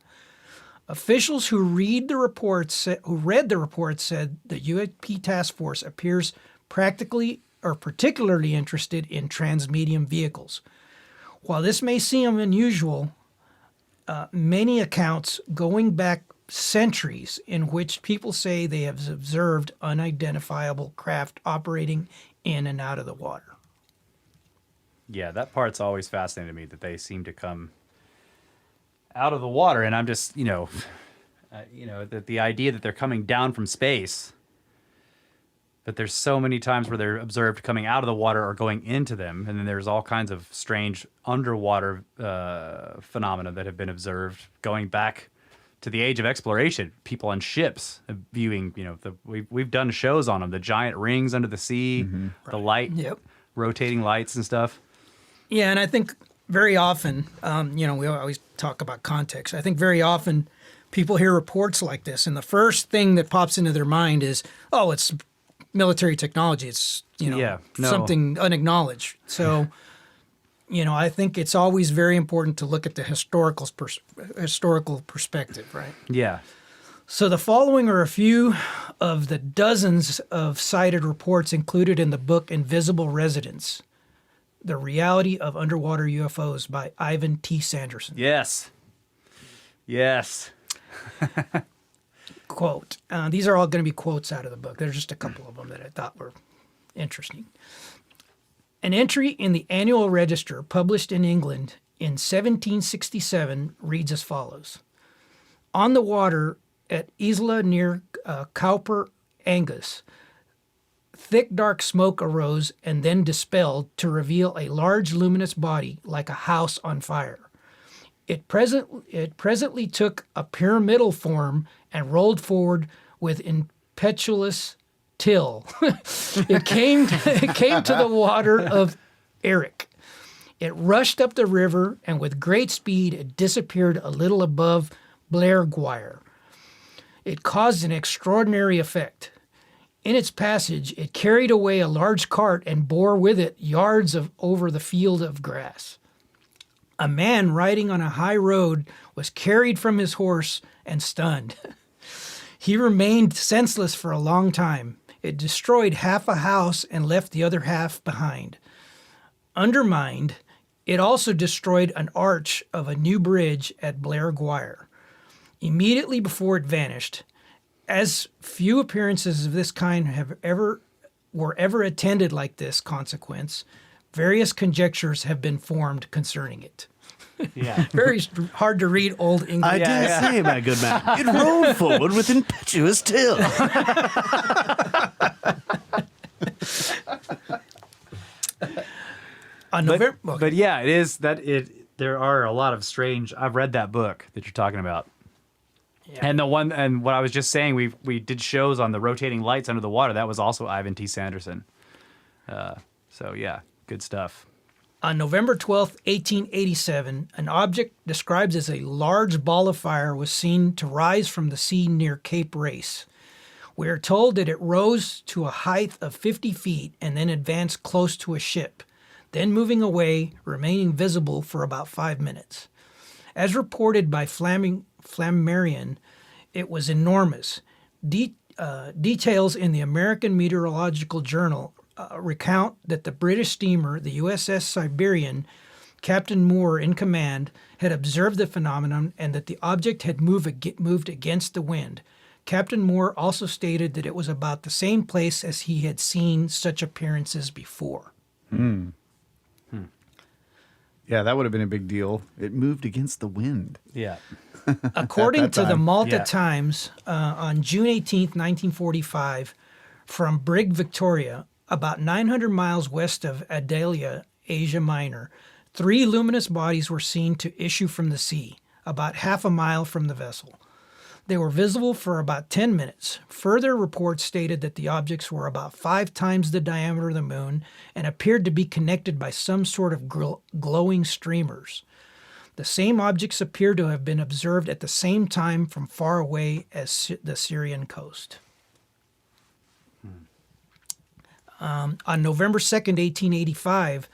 Speaker 4: Officials who read the report said the UAP task force appears practically or particularly interested in transmedium vehicles. While this may seem unusual, many accounts going back centuries in which people say they have observed unidentifiable craft operating in and out of the water.
Speaker 2: Yeah, that part's always fascinated me, that they seem to come out of the water, and I'm just, that the idea that they're coming down from space, but there's so many times where they're observed coming out of the water or going into them, and then there's all kinds of strange underwater phenomena that have been observed going back to the age of exploration. People on ships viewing, we've done shows on them, the giant rings under the sea, the light, rotating lights and stuff.
Speaker 4: Yeah, and I think very often, we always talk about context. I think very often people hear reports like this, and the first thing that pops into their mind is, oh, it's military technology. It's, something unacknowledged. So, I think it's always very important to look at the historical perspective, right?
Speaker 2: Yeah.
Speaker 4: So the following are a few of the dozens of cited reports included in the book Invisible Residents: The Reality of Underwater UFOs by Ivan T. Sanderson.
Speaker 2: Yes.
Speaker 4: Quote. These are all going to be quotes out of the book. There's just a couple of them that I thought were interesting. An entry in the Annual Register published in England in 1767 reads as follows. On the water at Isla near Cowper, Angus, thick dark smoke arose and then dispelled to reveal a large luminous body like a house on fire. It presently took a pyramidal form and rolled forward with impetuous till. It came to the water of Erich. It rushed up the river, and with great speed it disappeared a little above Blairgwire. It caused an extraordinary effect. In its passage, it carried away a large cart and bore with it yards over the field of grass. A man riding on a high road was carried from his horse and stunned. He remained senseless for a long time. It destroyed half a house and left the other half behind. Undermined, it also destroyed an arch of a new bridge at Blair Guire. Immediately before it vanished, as few appearances of this kind were ever attended like this consequence, various conjectures have been formed concerning it.
Speaker 2: Yeah.
Speaker 4: Very hard to read Old English.
Speaker 3: I did say, my good man, it rolled forward with impetuous till.
Speaker 4: On November,
Speaker 2: But yeah, it is that it. There are a lot of strange. I've read that book that you're talking about, and what I was just saying, we did shows on the rotating lights under the water. That was also Ivan T. Sanderson. So yeah, good stuff.
Speaker 4: On November 12th, 1887, an object described as a large ball of fire was seen to rise from the sea near Cape Race. We are told that it rose to a height of 50 feet and then advanced close to a ship, then moving away, remaining visible for about 5 minutes. As reported by Flammarion, it was enormous. Details in the American Meteorological Journal recount that the British steamer, the USS Siberian, Captain Moore in command, had observed the phenomenon and that the object had moved against the wind. Captain Moore also stated that it was about the same place as he had seen such appearances before.
Speaker 3: Yeah, that would have been a big deal. It moved against the wind.
Speaker 2: Yeah.
Speaker 4: According to the Malta
Speaker 2: Yeah.
Speaker 4: Times, on June 18th, 1945, from Brig Victoria, about 900 miles west of Adalia, Asia Minor, 3 luminous bodies were seen to issue from the sea, about half a mile from the vessel. They were visible for about 10 minutes. Further reports stated that the objects were about 5 times the diameter of the moon and appeared to be connected by some sort of glowing streamers. The same objects appear to have been observed at the same time from far away as the Syrian coast. On November 2nd, 1885,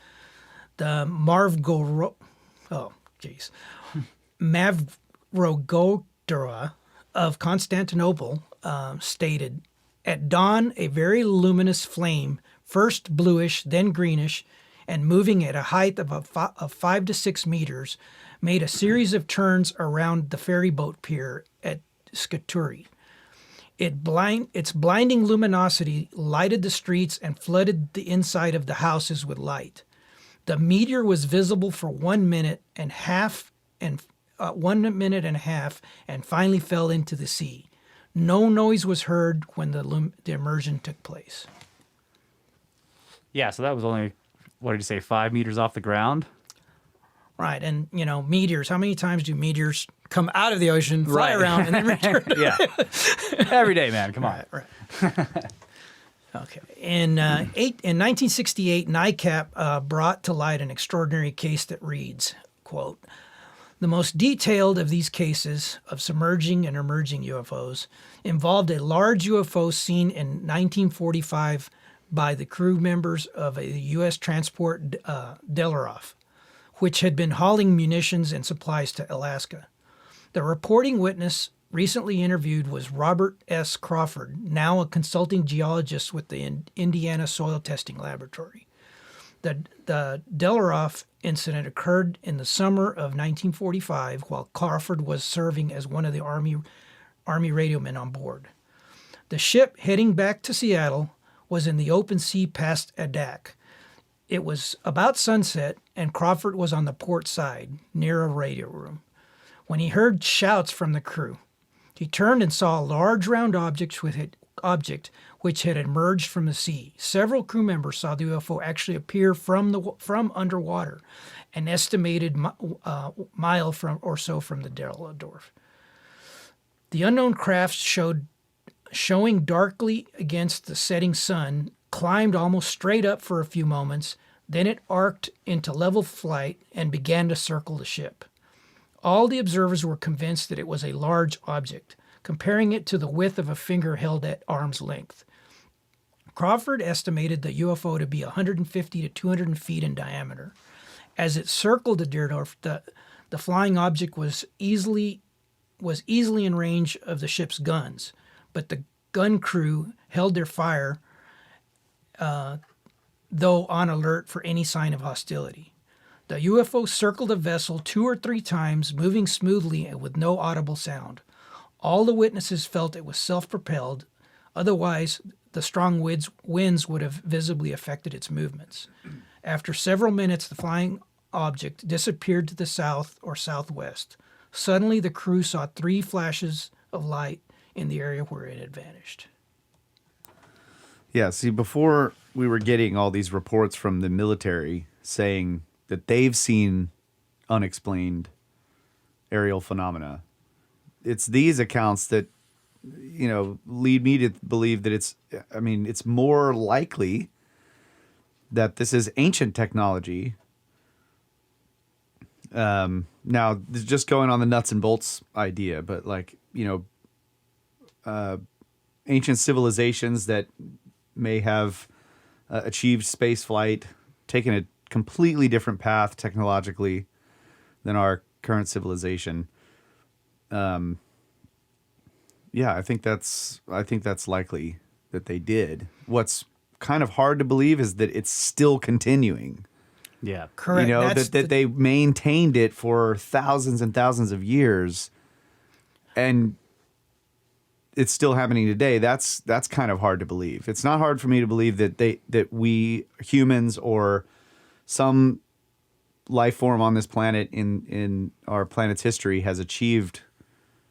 Speaker 4: the Mavrogodora of Constantinople stated, "At dawn, a very luminous flame, first bluish, then greenish, and moving at a height of 5 to 6 meters, made a series of turns around the ferryboat pier at Scutari. Its blinding luminosity lighted the streets and flooded the inside of the houses with light. The meteor was visible for 1 minute and a half, and finally fell into the sea. No noise was heard when the immersion took place."
Speaker 2: Yeah. So that was only, what did you say, 5 meters off the ground?
Speaker 4: Right, and meteors. How many times do meteors come out of the ocean, fly around, and then return?
Speaker 2: Yeah. Every day, man. Come on.
Speaker 4: Right. Okay. In 1968, NICAP brought to light an extraordinary case that reads, quote, "The most detailed of these cases of submerging and emerging UFOs involved a large UFO seen in 1945 by the crew members of a U.S. transport Delaroff, which had been hauling munitions and supplies to Alaska. The reporting witness recently interviewed was Robert S. Crawford, now a consulting geologist with the Indiana Soil Testing Laboratory. The Delaroff incident occurred in the summer of 1945 while Crawford was serving as one of the Army radiomen on board. The ship heading back to Seattle was in the open sea past Adak. It was about sunset, and Crawford was on the port side, near a radio room, when he heard shouts from the crew. He turned and saw a large round object which had emerged from the sea. Several crew members saw the UFO actually appear from underwater, an estimated mile or so from the Delaroff. The unknown craft showing darkly against the setting sun, climbed almost straight up for a few moments, then it arced into level flight and began to circle the ship. All the observers were convinced that it was a large object, comparing it to the width of a finger held at arm's length. Crawford estimated the UFO to be 150 to 200 feet in diameter. As it circled the Delaroff, the flying object was easily in range of the ship's guns, but the gun crew held their fire, though on alert for any sign of hostility. The UFO circled the vessel 2 or 3 times, moving smoothly and with no audible sound. All the witnesses felt it was self-propelled, otherwise the strong winds would have visibly affected its movements. After several minutes, the flying object disappeared to the south or southwest. Suddenly, the crew saw 3 flashes of light in the area where it had vanished.
Speaker 3: Yeah, see, before we were getting all these reports from the military saying that they've seen unexplained aerial phenomena, it's these accounts that, lead me to believe that it's more likely that this is ancient technology. Now, just going on the nuts and bolts idea, but ancient civilizations that may have achieved space flight, taken a completely different path technologically than our current civilization. I think that's likely that they did. What's kind of hard to believe is that it's still continuing.
Speaker 2: Yeah.
Speaker 4: Correct.
Speaker 3: That they maintained it for thousands and thousands of years, and it's still happening today. That's kind of hard to believe. It's not hard for me to believe that we humans or some life form on this planet in our planet's history has achieved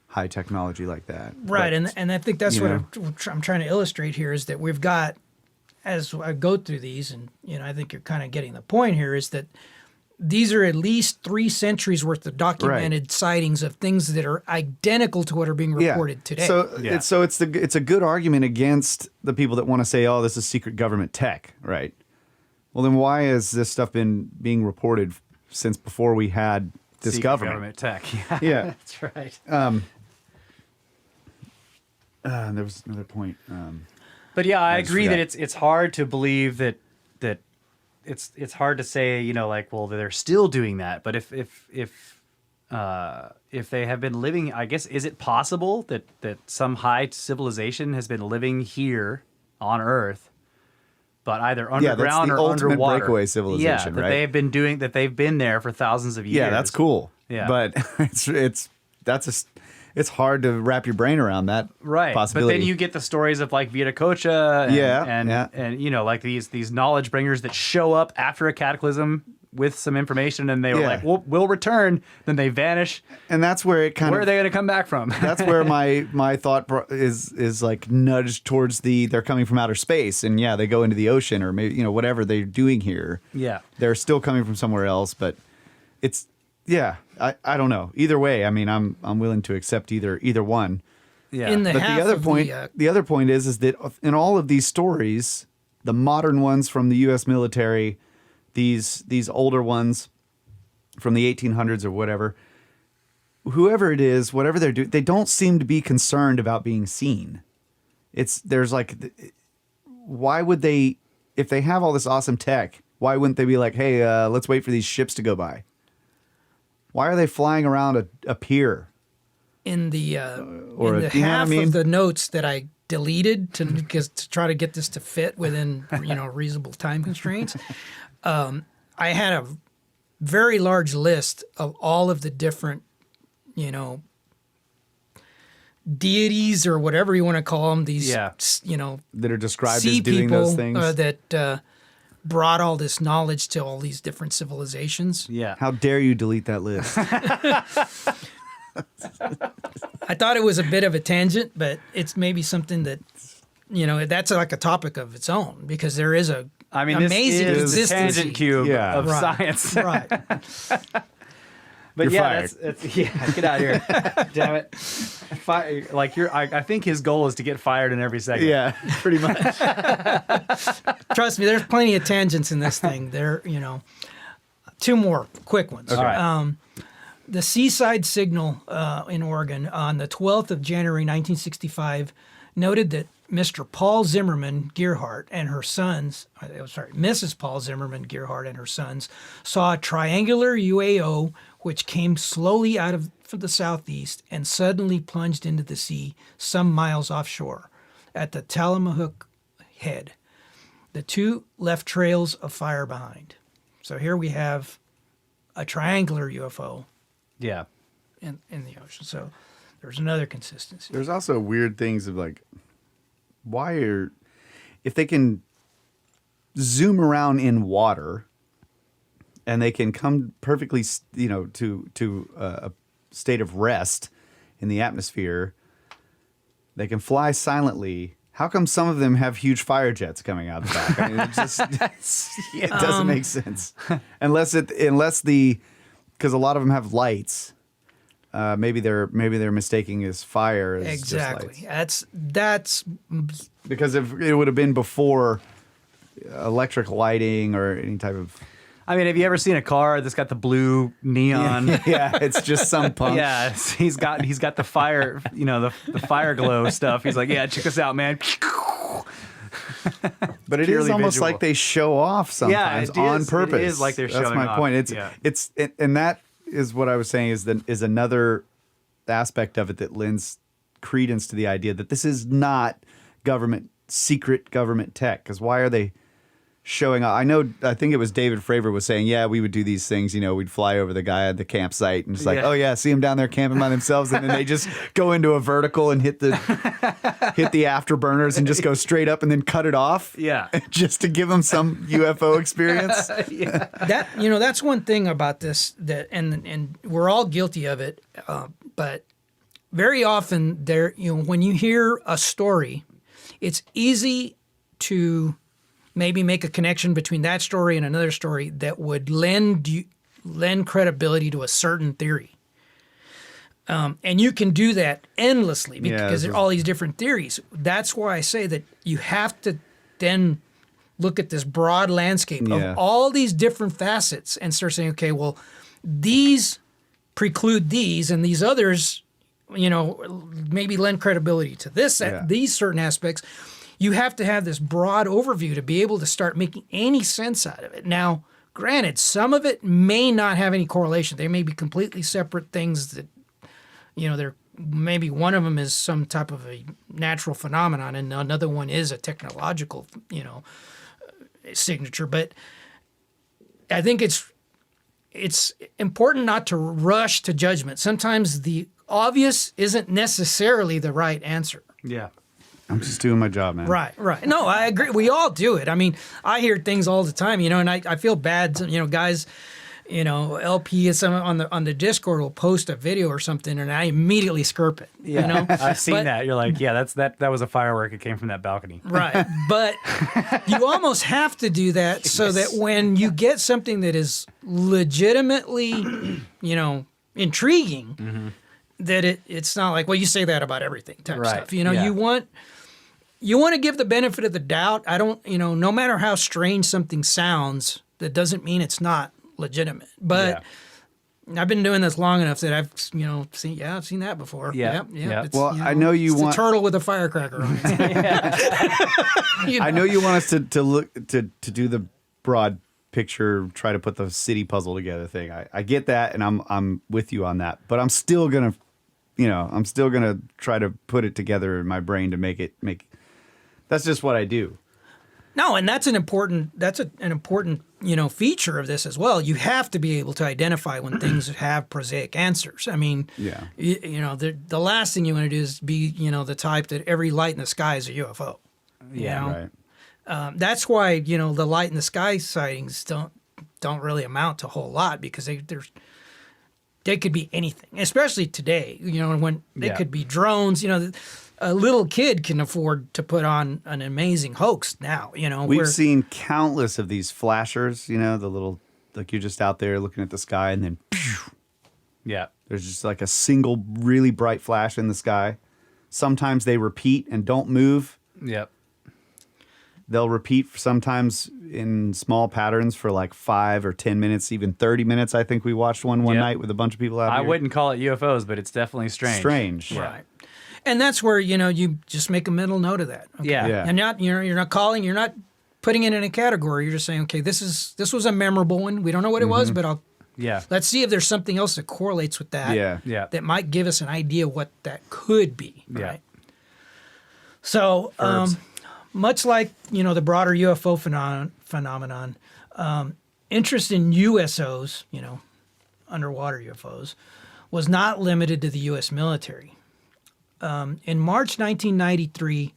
Speaker 3: high technology like that.
Speaker 4: Right,
Speaker 3: But,
Speaker 4: and I think that's what
Speaker 3: know.
Speaker 4: I'm trying to illustrate here is that we've got, as I go through these, and I think you're kind of getting the point here, is that these are at least 3 centuries worth of documented sightings of things that are identical to what are being reported today.
Speaker 3: So it's a good argument against the people that want to say, oh, this is secret government tech, right? Well, then why has this stuff been being reported since before we had this
Speaker 2: Secret
Speaker 3: government
Speaker 2: tech.
Speaker 3: Yeah.
Speaker 2: That's right.
Speaker 3: There was another point.
Speaker 2: But yeah, I
Speaker 3: just
Speaker 2: agree that
Speaker 3: forgot.
Speaker 2: it's hard to believe that it's hard to say, well, they're still doing that. But if they have been living, I guess, is it possible that some high civilization has been living here on Earth, but either underground
Speaker 3: that's the
Speaker 2: or
Speaker 3: ultimate
Speaker 2: underwater?
Speaker 3: breakaway civilization,
Speaker 2: that
Speaker 3: right?
Speaker 2: they've been there for thousands of years.
Speaker 3: Yeah, that's cool.
Speaker 2: Yeah.
Speaker 3: But it's hard to wrap your brain around that possibility.
Speaker 2: But then you get the stories of like Viracocha and like these knowledge bringers that show up after a cataclysm with some information, and they were like, we'll return, then they vanish.
Speaker 3: And that's where it
Speaker 2: where are they going to come back from?
Speaker 3: That's where my thought is like nudged towards they're coming from outer space, and they go into the ocean, or maybe whatever they're doing here.
Speaker 2: Yeah,
Speaker 3: they're still coming from somewhere else, but it's I don't know. Either way, I mean, I'm willing to accept either one.
Speaker 2: Yeah.
Speaker 4: In the
Speaker 3: But
Speaker 4: half
Speaker 3: the other
Speaker 4: of
Speaker 3: point, the other point is that in all of these stories, the modern ones from the U.S. military, these older ones from the 1800s or whatever, whoever it is, whatever they're doing, they don't seem to be concerned about being seen. Why would they, if they have all this awesome tech, why wouldn't they be like, hey, let's wait for these ships to go by? Why are they flying around a pier?
Speaker 4: in the
Speaker 3: Or
Speaker 4: in the half of the notes that I deleted to try to get this to fit within reasonable time constraints, I had a very large list of all of the different deities or whatever you want to call them. These
Speaker 3: that are described
Speaker 4: sea
Speaker 3: as doing
Speaker 4: people,
Speaker 3: those things.
Speaker 4: that brought all this knowledge to all these different civilizations.
Speaker 2: Yeah.
Speaker 3: How dare you delete that list?
Speaker 4: I thought it was a bit of a tangent, but it's maybe something that, that's like a topic of its own, because there is a amazing
Speaker 2: this is the
Speaker 4: consistency.
Speaker 2: tangent cube of science.
Speaker 4: Right.
Speaker 2: But
Speaker 3: You're
Speaker 2: fired. Get out of here. Damn it. I think his goal is to get fired in every segment.
Speaker 3: Yeah, pretty much.
Speaker 4: Trust me, there's plenty of tangents in this thing. There, two more quick ones.
Speaker 2: Okay. All right.
Speaker 4: The Seaside Signal in Oregon on the 12th of January, 1965, noted that Mr. Paul Zimmerman Gearhart and her sons, Mrs. Paul Zimmerman Gearhart and her sons, saw a triangular UAO which came slowly from the southeast and suddenly plunged into the sea some miles offshore. at the Tillamook head. The 2 left trails of fire behind. So here we have a triangular UFO
Speaker 2: Yeah.
Speaker 4: in the ocean. So there's another consistency.
Speaker 3: There's also weird things of like, if they can zoom around in water and they can come perfectly, to a state of rest in the atmosphere, they can fly silently. How come some of them have huge fire jets coming out the back? I mean, it just it doesn't make sense unless because a lot of them have lights. Maybe they're mistaking as fire as
Speaker 4: Exactly.
Speaker 3: just lights.
Speaker 4: That's
Speaker 3: Because if it would have been before electric lighting or any type of
Speaker 2: I mean, have you ever seen a car that's got the blue neon?
Speaker 3: yeah, it's just some punk.
Speaker 2: Yeah, he's got the fire, the fire glow stuff. He's like, yeah, check us out, man.
Speaker 3: But it is
Speaker 2: Purely
Speaker 3: almost
Speaker 2: visual.
Speaker 3: like they show off sometimes
Speaker 2: it
Speaker 3: on
Speaker 2: is.
Speaker 3: purpose.
Speaker 2: It is like they're
Speaker 3: That's
Speaker 2: showing
Speaker 3: my
Speaker 2: off.
Speaker 3: point.
Speaker 2: Yeah.
Speaker 3: And that is what I was saying is another aspect of it that lends credence to the idea that this is not secret government tech. Because why are they showing off? I think it was David Fravor was saying, yeah, we would do these things. We'd fly over the guy at the campsite and just like,
Speaker 2: Yeah.
Speaker 3: oh yeah, see him down there camping by themselves, and then they just go into a vertical and hit the afterburners and just go straight up and then cut it off.
Speaker 2: Yeah.
Speaker 3: Just to give them some UFO experience.
Speaker 4: that's one thing about this and we're all guilty of it. But very often when you hear a story, it's easy to maybe make a connection between that story and another story that would lend credibility to a certain theory. And you can do that endlessly because there are all these different theories. That's why I say that you have to then look at this broad landscape of all these different facets and start saying, okay, well, these preclude these and these others, maybe lend credibility to these certain aspects. You have to have this broad overview to be able to start making any sense out of it. Now, granted, some of it may not have any correlation. They may be completely separate things that, maybe one of them is some type of a natural phenomenon and another one is a technological, signature. But I think it's important not to rush to judgment. Sometimes the obvious isn't necessarily the right answer.
Speaker 2: Yeah.
Speaker 3: I'm just doing my job, man.
Speaker 4: Right. No, I agree. We all do it. I mean, I hear things all the time, and I feel bad. Guys, LP is on the Discord will post a video or something, and I immediately skirp it.
Speaker 2: Yeah, I've seen that. You're like, yeah, that was a firework. It came from that balcony.
Speaker 4: Right. But you almost have to do that so that when you get something that is legitimately, intriguing, that it's not like, well, you say that about everything type stuff. You want to give the benefit of the doubt. I don't, no matter how strange something sounds, that doesn't mean it's not legitimate. But I've been doing this long enough that I've, seen that before.
Speaker 2: Yeah.
Speaker 4: It's,
Speaker 3: Well, I know you
Speaker 4: it's
Speaker 3: want
Speaker 4: a turtle with a firecracker on it.
Speaker 3: I know you want us to look to do the broad picture, try to put the city puzzle together thing. I get that, and I'm with you on that. But I'm still gonna try to put it together in my brain to make. That's just what I do.
Speaker 4: No, and that's an important feature of this as well. You have to be able to identify when things have prosaic answers. I mean, the last thing you want to do is be the type that every light in the sky is a UFO.
Speaker 3: Right.
Speaker 4: That's why the light in the sky sightings don't really amount to a whole lot because they could be anything, especially today. When they could be drones. A little kid can afford to put on an amazing hoax now.
Speaker 3: We've seen countless of these flashers. The little, like you're just out there looking at the sky and then there's just like a single really bright flash in the sky. Sometimes they repeat and don't move.
Speaker 2: Yep.
Speaker 3: They'll repeat sometimes in small patterns for like 5 or 10 minutes, even 30 minutes. I think we watched one night with a bunch of people out
Speaker 2: I
Speaker 3: here.
Speaker 2: wouldn't call it UFOs, but it's definitely strange.
Speaker 4: Right. And that's where, you just make a mental note of that. Okay?
Speaker 2: Yeah.
Speaker 4: And you're not putting it in a category. You're just saying, okay, this was a memorable one. We don't know what it was, but let's see if there's something else that correlates with that.
Speaker 3: Yeah.
Speaker 4: That might give us an idea what that could be.
Speaker 2: Yeah.
Speaker 4: Right. So,
Speaker 2: Verbs.
Speaker 4: much like the broader UFO phenomenon, interest in USOs, underwater UFOs, was not limited to the U.S. military. In March 1993,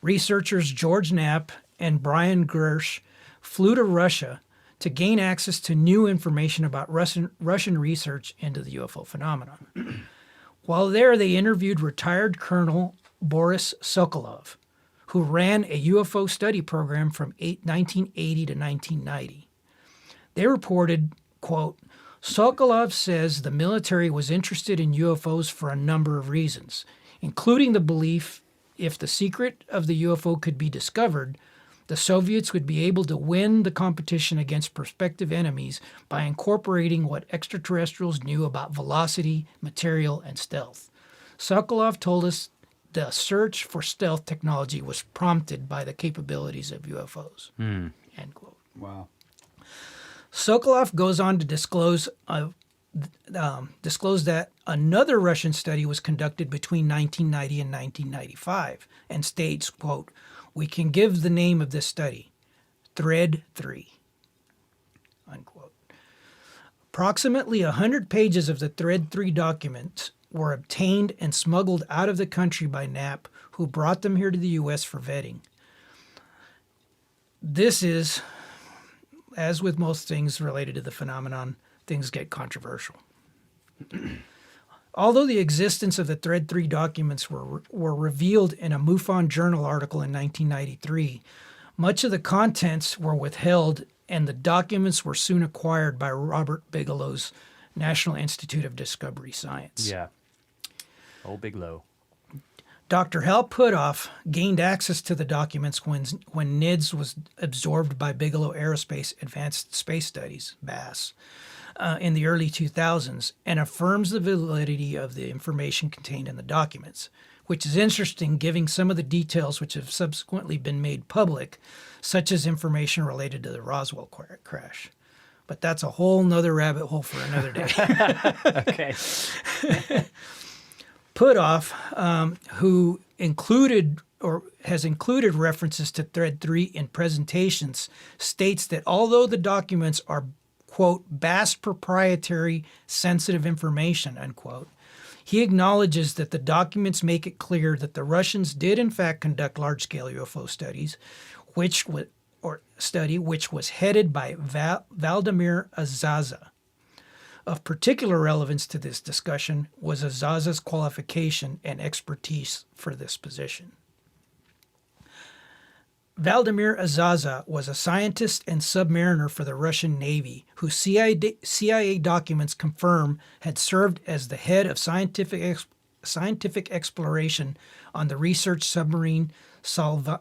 Speaker 4: researchers George Knapp and Brian Gersh flew to Russia to gain access to new information about Russian research into the UFO phenomenon. While there, they interviewed retired Colonel Boris Sokolov, who ran a UFO study program from 1980 to 1990. They reported, quote, Sokolov says the military was interested in UFOs for a number of reasons, including the belief if the secret of the UFO could be discovered, the Soviets would be able to win the competition against prospective enemies by incorporating what extraterrestrials knew about velocity, material, and stealth. Sokolov told us the search for stealth technology was prompted by the capabilities of UFOs. End quote.
Speaker 3: Wow.
Speaker 4: Sokolov goes on to disclose that another Russian study was conducted between 1990 and 1995 and states, quote, we can give the name of this study, Thread 3, unquote. Approximately 100 pages of the Thread 3 documents were obtained and smuggled out of the country by Knapp, who brought them here to the U.S. for vetting. This is, as with most things related to the phenomenon, things get controversial. Although the existence of the Thread 3 documents were revealed in a MUFON Journal article in 1993, much of the contents were withheld and the documents were soon acquired by Robert Bigelow's National Institute of Discovery Science.
Speaker 2: Yeah. Old Bigelow.
Speaker 4: Dr. Hal Puthoff gained access to the documents when NIDS was absorbed by Bigelow Aerospace Advanced Space Studies, BASS, in the early 2000s, and affirms the validity of the information contained in the documents, which is interesting given some of the details which have subsequently been made public, such as information related to the Roswell crash. But that's a whole nother rabbit hole for another day.
Speaker 2: Okay.
Speaker 4: Puthoff, who included or has included references to Thread 3 in presentations, states that although the documents are, quote, BASS proprietary sensitive information, unquote, he acknowledges that the documents make it clear that the Russians did in fact conduct large-scale UFO studies, which was headed by Vladimir Azaza. Of particular relevance to this discussion was Azaza's qualification and expertise for this position. Vladimir Azaza was a scientist and submariner for the Russian Navy, whose CIA documents confirm had served as the head of scientific exploration on the research submarine Slovakia.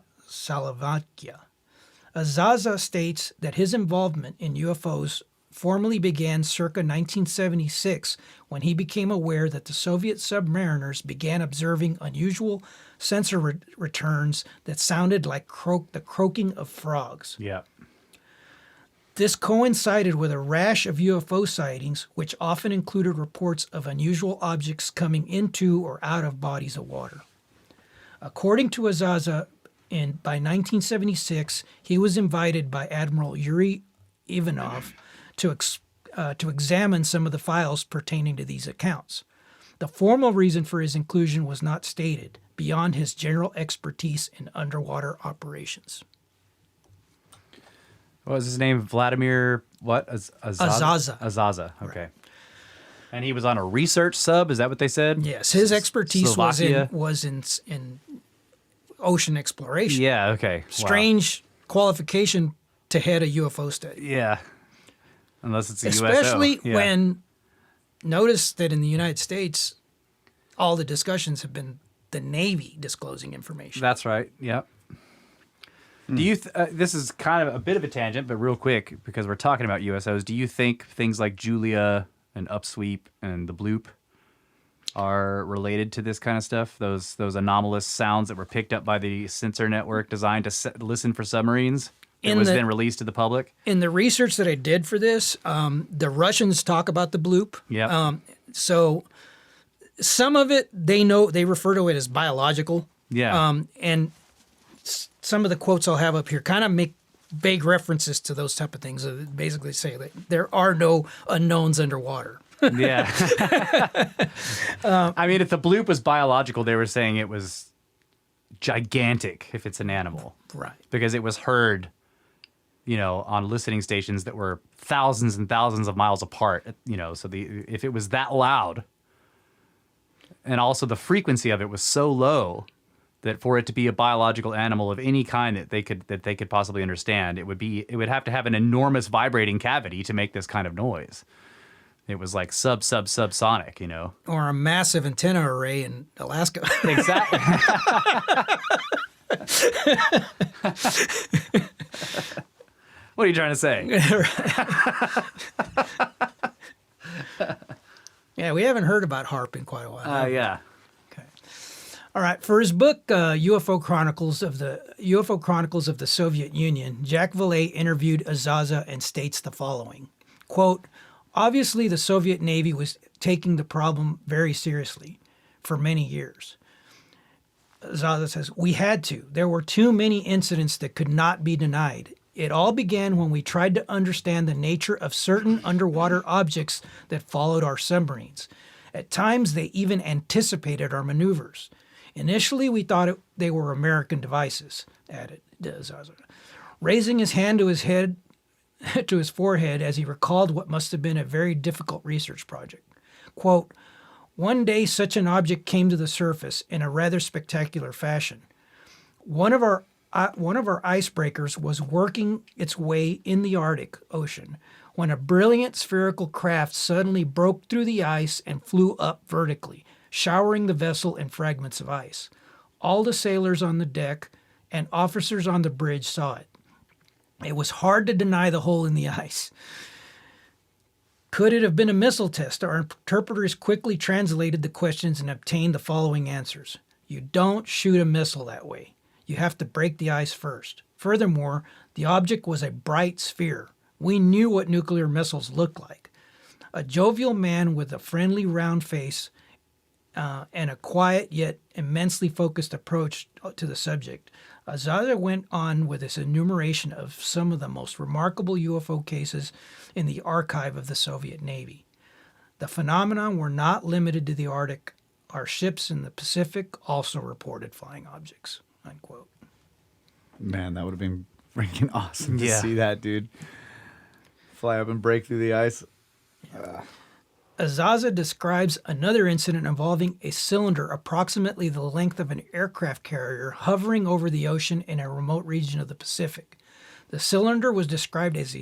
Speaker 4: Azaza states that his involvement in UFOs formally began circa 1976 when he became aware that the Soviet submariners began observing unusual sensor returns that sounded like the croaking of frogs.
Speaker 2: Yeah.
Speaker 4: This coincided with a rash of UFO sightings, which often included reports of unusual objects coming into or out of bodies of water. According to Azaza, by 1976, he was invited by Admiral Yuri Ivanov to examine some of the files pertaining to these accounts. The formal reason for his inclusion was not stated, beyond his general expertise in underwater operations.
Speaker 2: What was his name? Vladimir what?
Speaker 4: Azaza.
Speaker 2: Azaza, okay. Right. And he was on a research sub, is that what they said?
Speaker 4: Yes, his expertise
Speaker 2: Slovakia?
Speaker 4: was in ocean exploration.
Speaker 2: Yeah, okay.
Speaker 4: Strange qualification to head a UFO study.
Speaker 2: Yeah. Unless it's a
Speaker 4: Especially
Speaker 2: USO. Yeah.
Speaker 4: when, notice that in the United States, all the discussions have been the Navy disclosing information.
Speaker 2: That's right, yep. Do you? This is kind of a bit of a tangent, but real quick, because we're talking about USOs, do you think things like Julia and Upsweep and the Bloop are related to this kind of stuff? Those anomalous sounds that were picked up by the sensor network designed to listen for submarines? It was then released to the public?
Speaker 4: In the research that I did for this, the Russians talk about the bloop.
Speaker 2: Yeah.
Speaker 4: So some of it, they refer to it as biological.
Speaker 2: Yeah.
Speaker 4: And some of the quotes I'll have up here kind of make vague references to those type of things. Basically say that there are no unknowns underwater.
Speaker 2: Yeah. I mean, if the bloop was biological, they were saying it was gigantic if it's an animal.
Speaker 4: Right.
Speaker 2: Because it was heard, on listening stations that were thousands and thousands of miles apart, so if it was that loud, and also the frequency of it was so low that for it to be a biological animal of any kind that they could possibly understand, it would have to have an enormous vibrating cavity to make this kind of noise. It was like subsonic,
Speaker 4: Or a massive antenna array in Alaska.
Speaker 2: Exactly. What are you trying to say?
Speaker 4: Yeah, we haven't heard about HARP in quite a while.
Speaker 2: Yeah.
Speaker 4: Okay. All right. For his book, UFO Chronicles of the Soviet Union, Jack Valet interviewed Azaza and states the following, quote, "Obviously, the Soviet Navy was taking the problem very seriously for many years." Azaza says, "We had to. There were too many incidents that could not be denied. It all began when we tried to understand the nature of certain underwater objects that followed our submarines. At times, they even anticipated our maneuvers. Initially, we thought they were American devices," added Azaza, raising his hand to his forehead as he recalled what must have been a very difficult research project. Quote, "One day such an object came to the surface in a rather spectacular fashion. One of our icebreakers was working its way in the Arctic Ocean when a brilliant spherical craft suddenly broke through the ice and flew up vertically, showering the vessel in fragments of ice. All the sailors on the deck and officers on the bridge saw it. It was hard to deny the hole in the ice. Could it have been a missile test? Our interpreters quickly translated the questions and obtained the following answers. You don't shoot a missile that way. You have to break the ice first. Furthermore, the object was a bright sphere. We knew what nuclear missiles looked like. A jovial man with a friendly round face and a quiet yet immensely focused approach to the subject. Azaza went on with his enumeration of some of the most remarkable UFO cases in the archive of the Soviet Navy. The phenomenon were not limited to the Arctic. Our ships in the Pacific also reported flying objects." Unquote.
Speaker 3: Man, that would have been freaking awesome to
Speaker 2: Yeah.
Speaker 3: see that, dude. Fly up and break through the ice.
Speaker 4: Azaza describes another incident involving a cylinder approximately the length of an aircraft carrier hovering over the ocean in a remote region of the Pacific. The cylinder was described as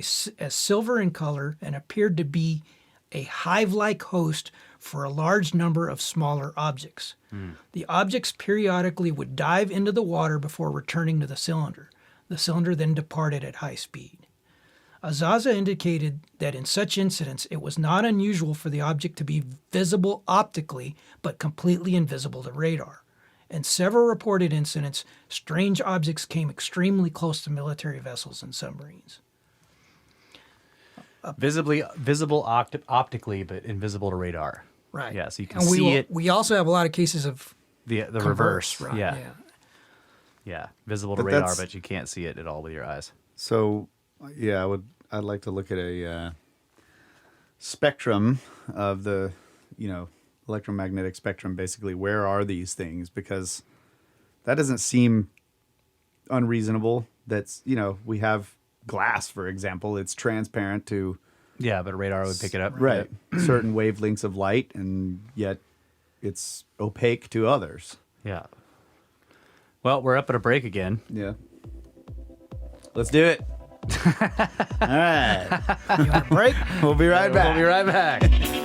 Speaker 4: silver in color and appeared to be a hive-like host for a large number of smaller objects. The objects periodically would dive into the water before returning to the cylinder. The cylinder then departed at high speed. Azaza indicated that in such incidents, it was not unusual for the object to be visible optically, but completely invisible to radar. In several reported incidents, strange objects came extremely close to military vessels and submarines.
Speaker 2: Visible optically, but invisible to radar.
Speaker 4: Right.
Speaker 2: Yeah, so you can
Speaker 4: And
Speaker 2: see it.
Speaker 4: We also have a lot of cases of
Speaker 2: The
Speaker 4: converse,
Speaker 2: reverse.
Speaker 4: right?
Speaker 2: Yeah. Yeah. Visible to
Speaker 3: But
Speaker 2: radar,
Speaker 3: that's-
Speaker 2: but you can't see it at all with your eyes.
Speaker 3: So, yeah, I'd like to look at a spectrum of the, electromagnetic spectrum. Basically, where are these things? Because that doesn't seem unreasonable. That's we have glass, for example. It's transparent to
Speaker 2: Yeah, but radar would pick it up.
Speaker 3: right certain wavelengths of light, and yet it's opaque to others.
Speaker 2: Yeah. Well, we're up at a break again.
Speaker 3: Yeah. Let's do it. All right.
Speaker 4: You want a break?
Speaker 3: We'll be right back.
Speaker 2: We'll be right back.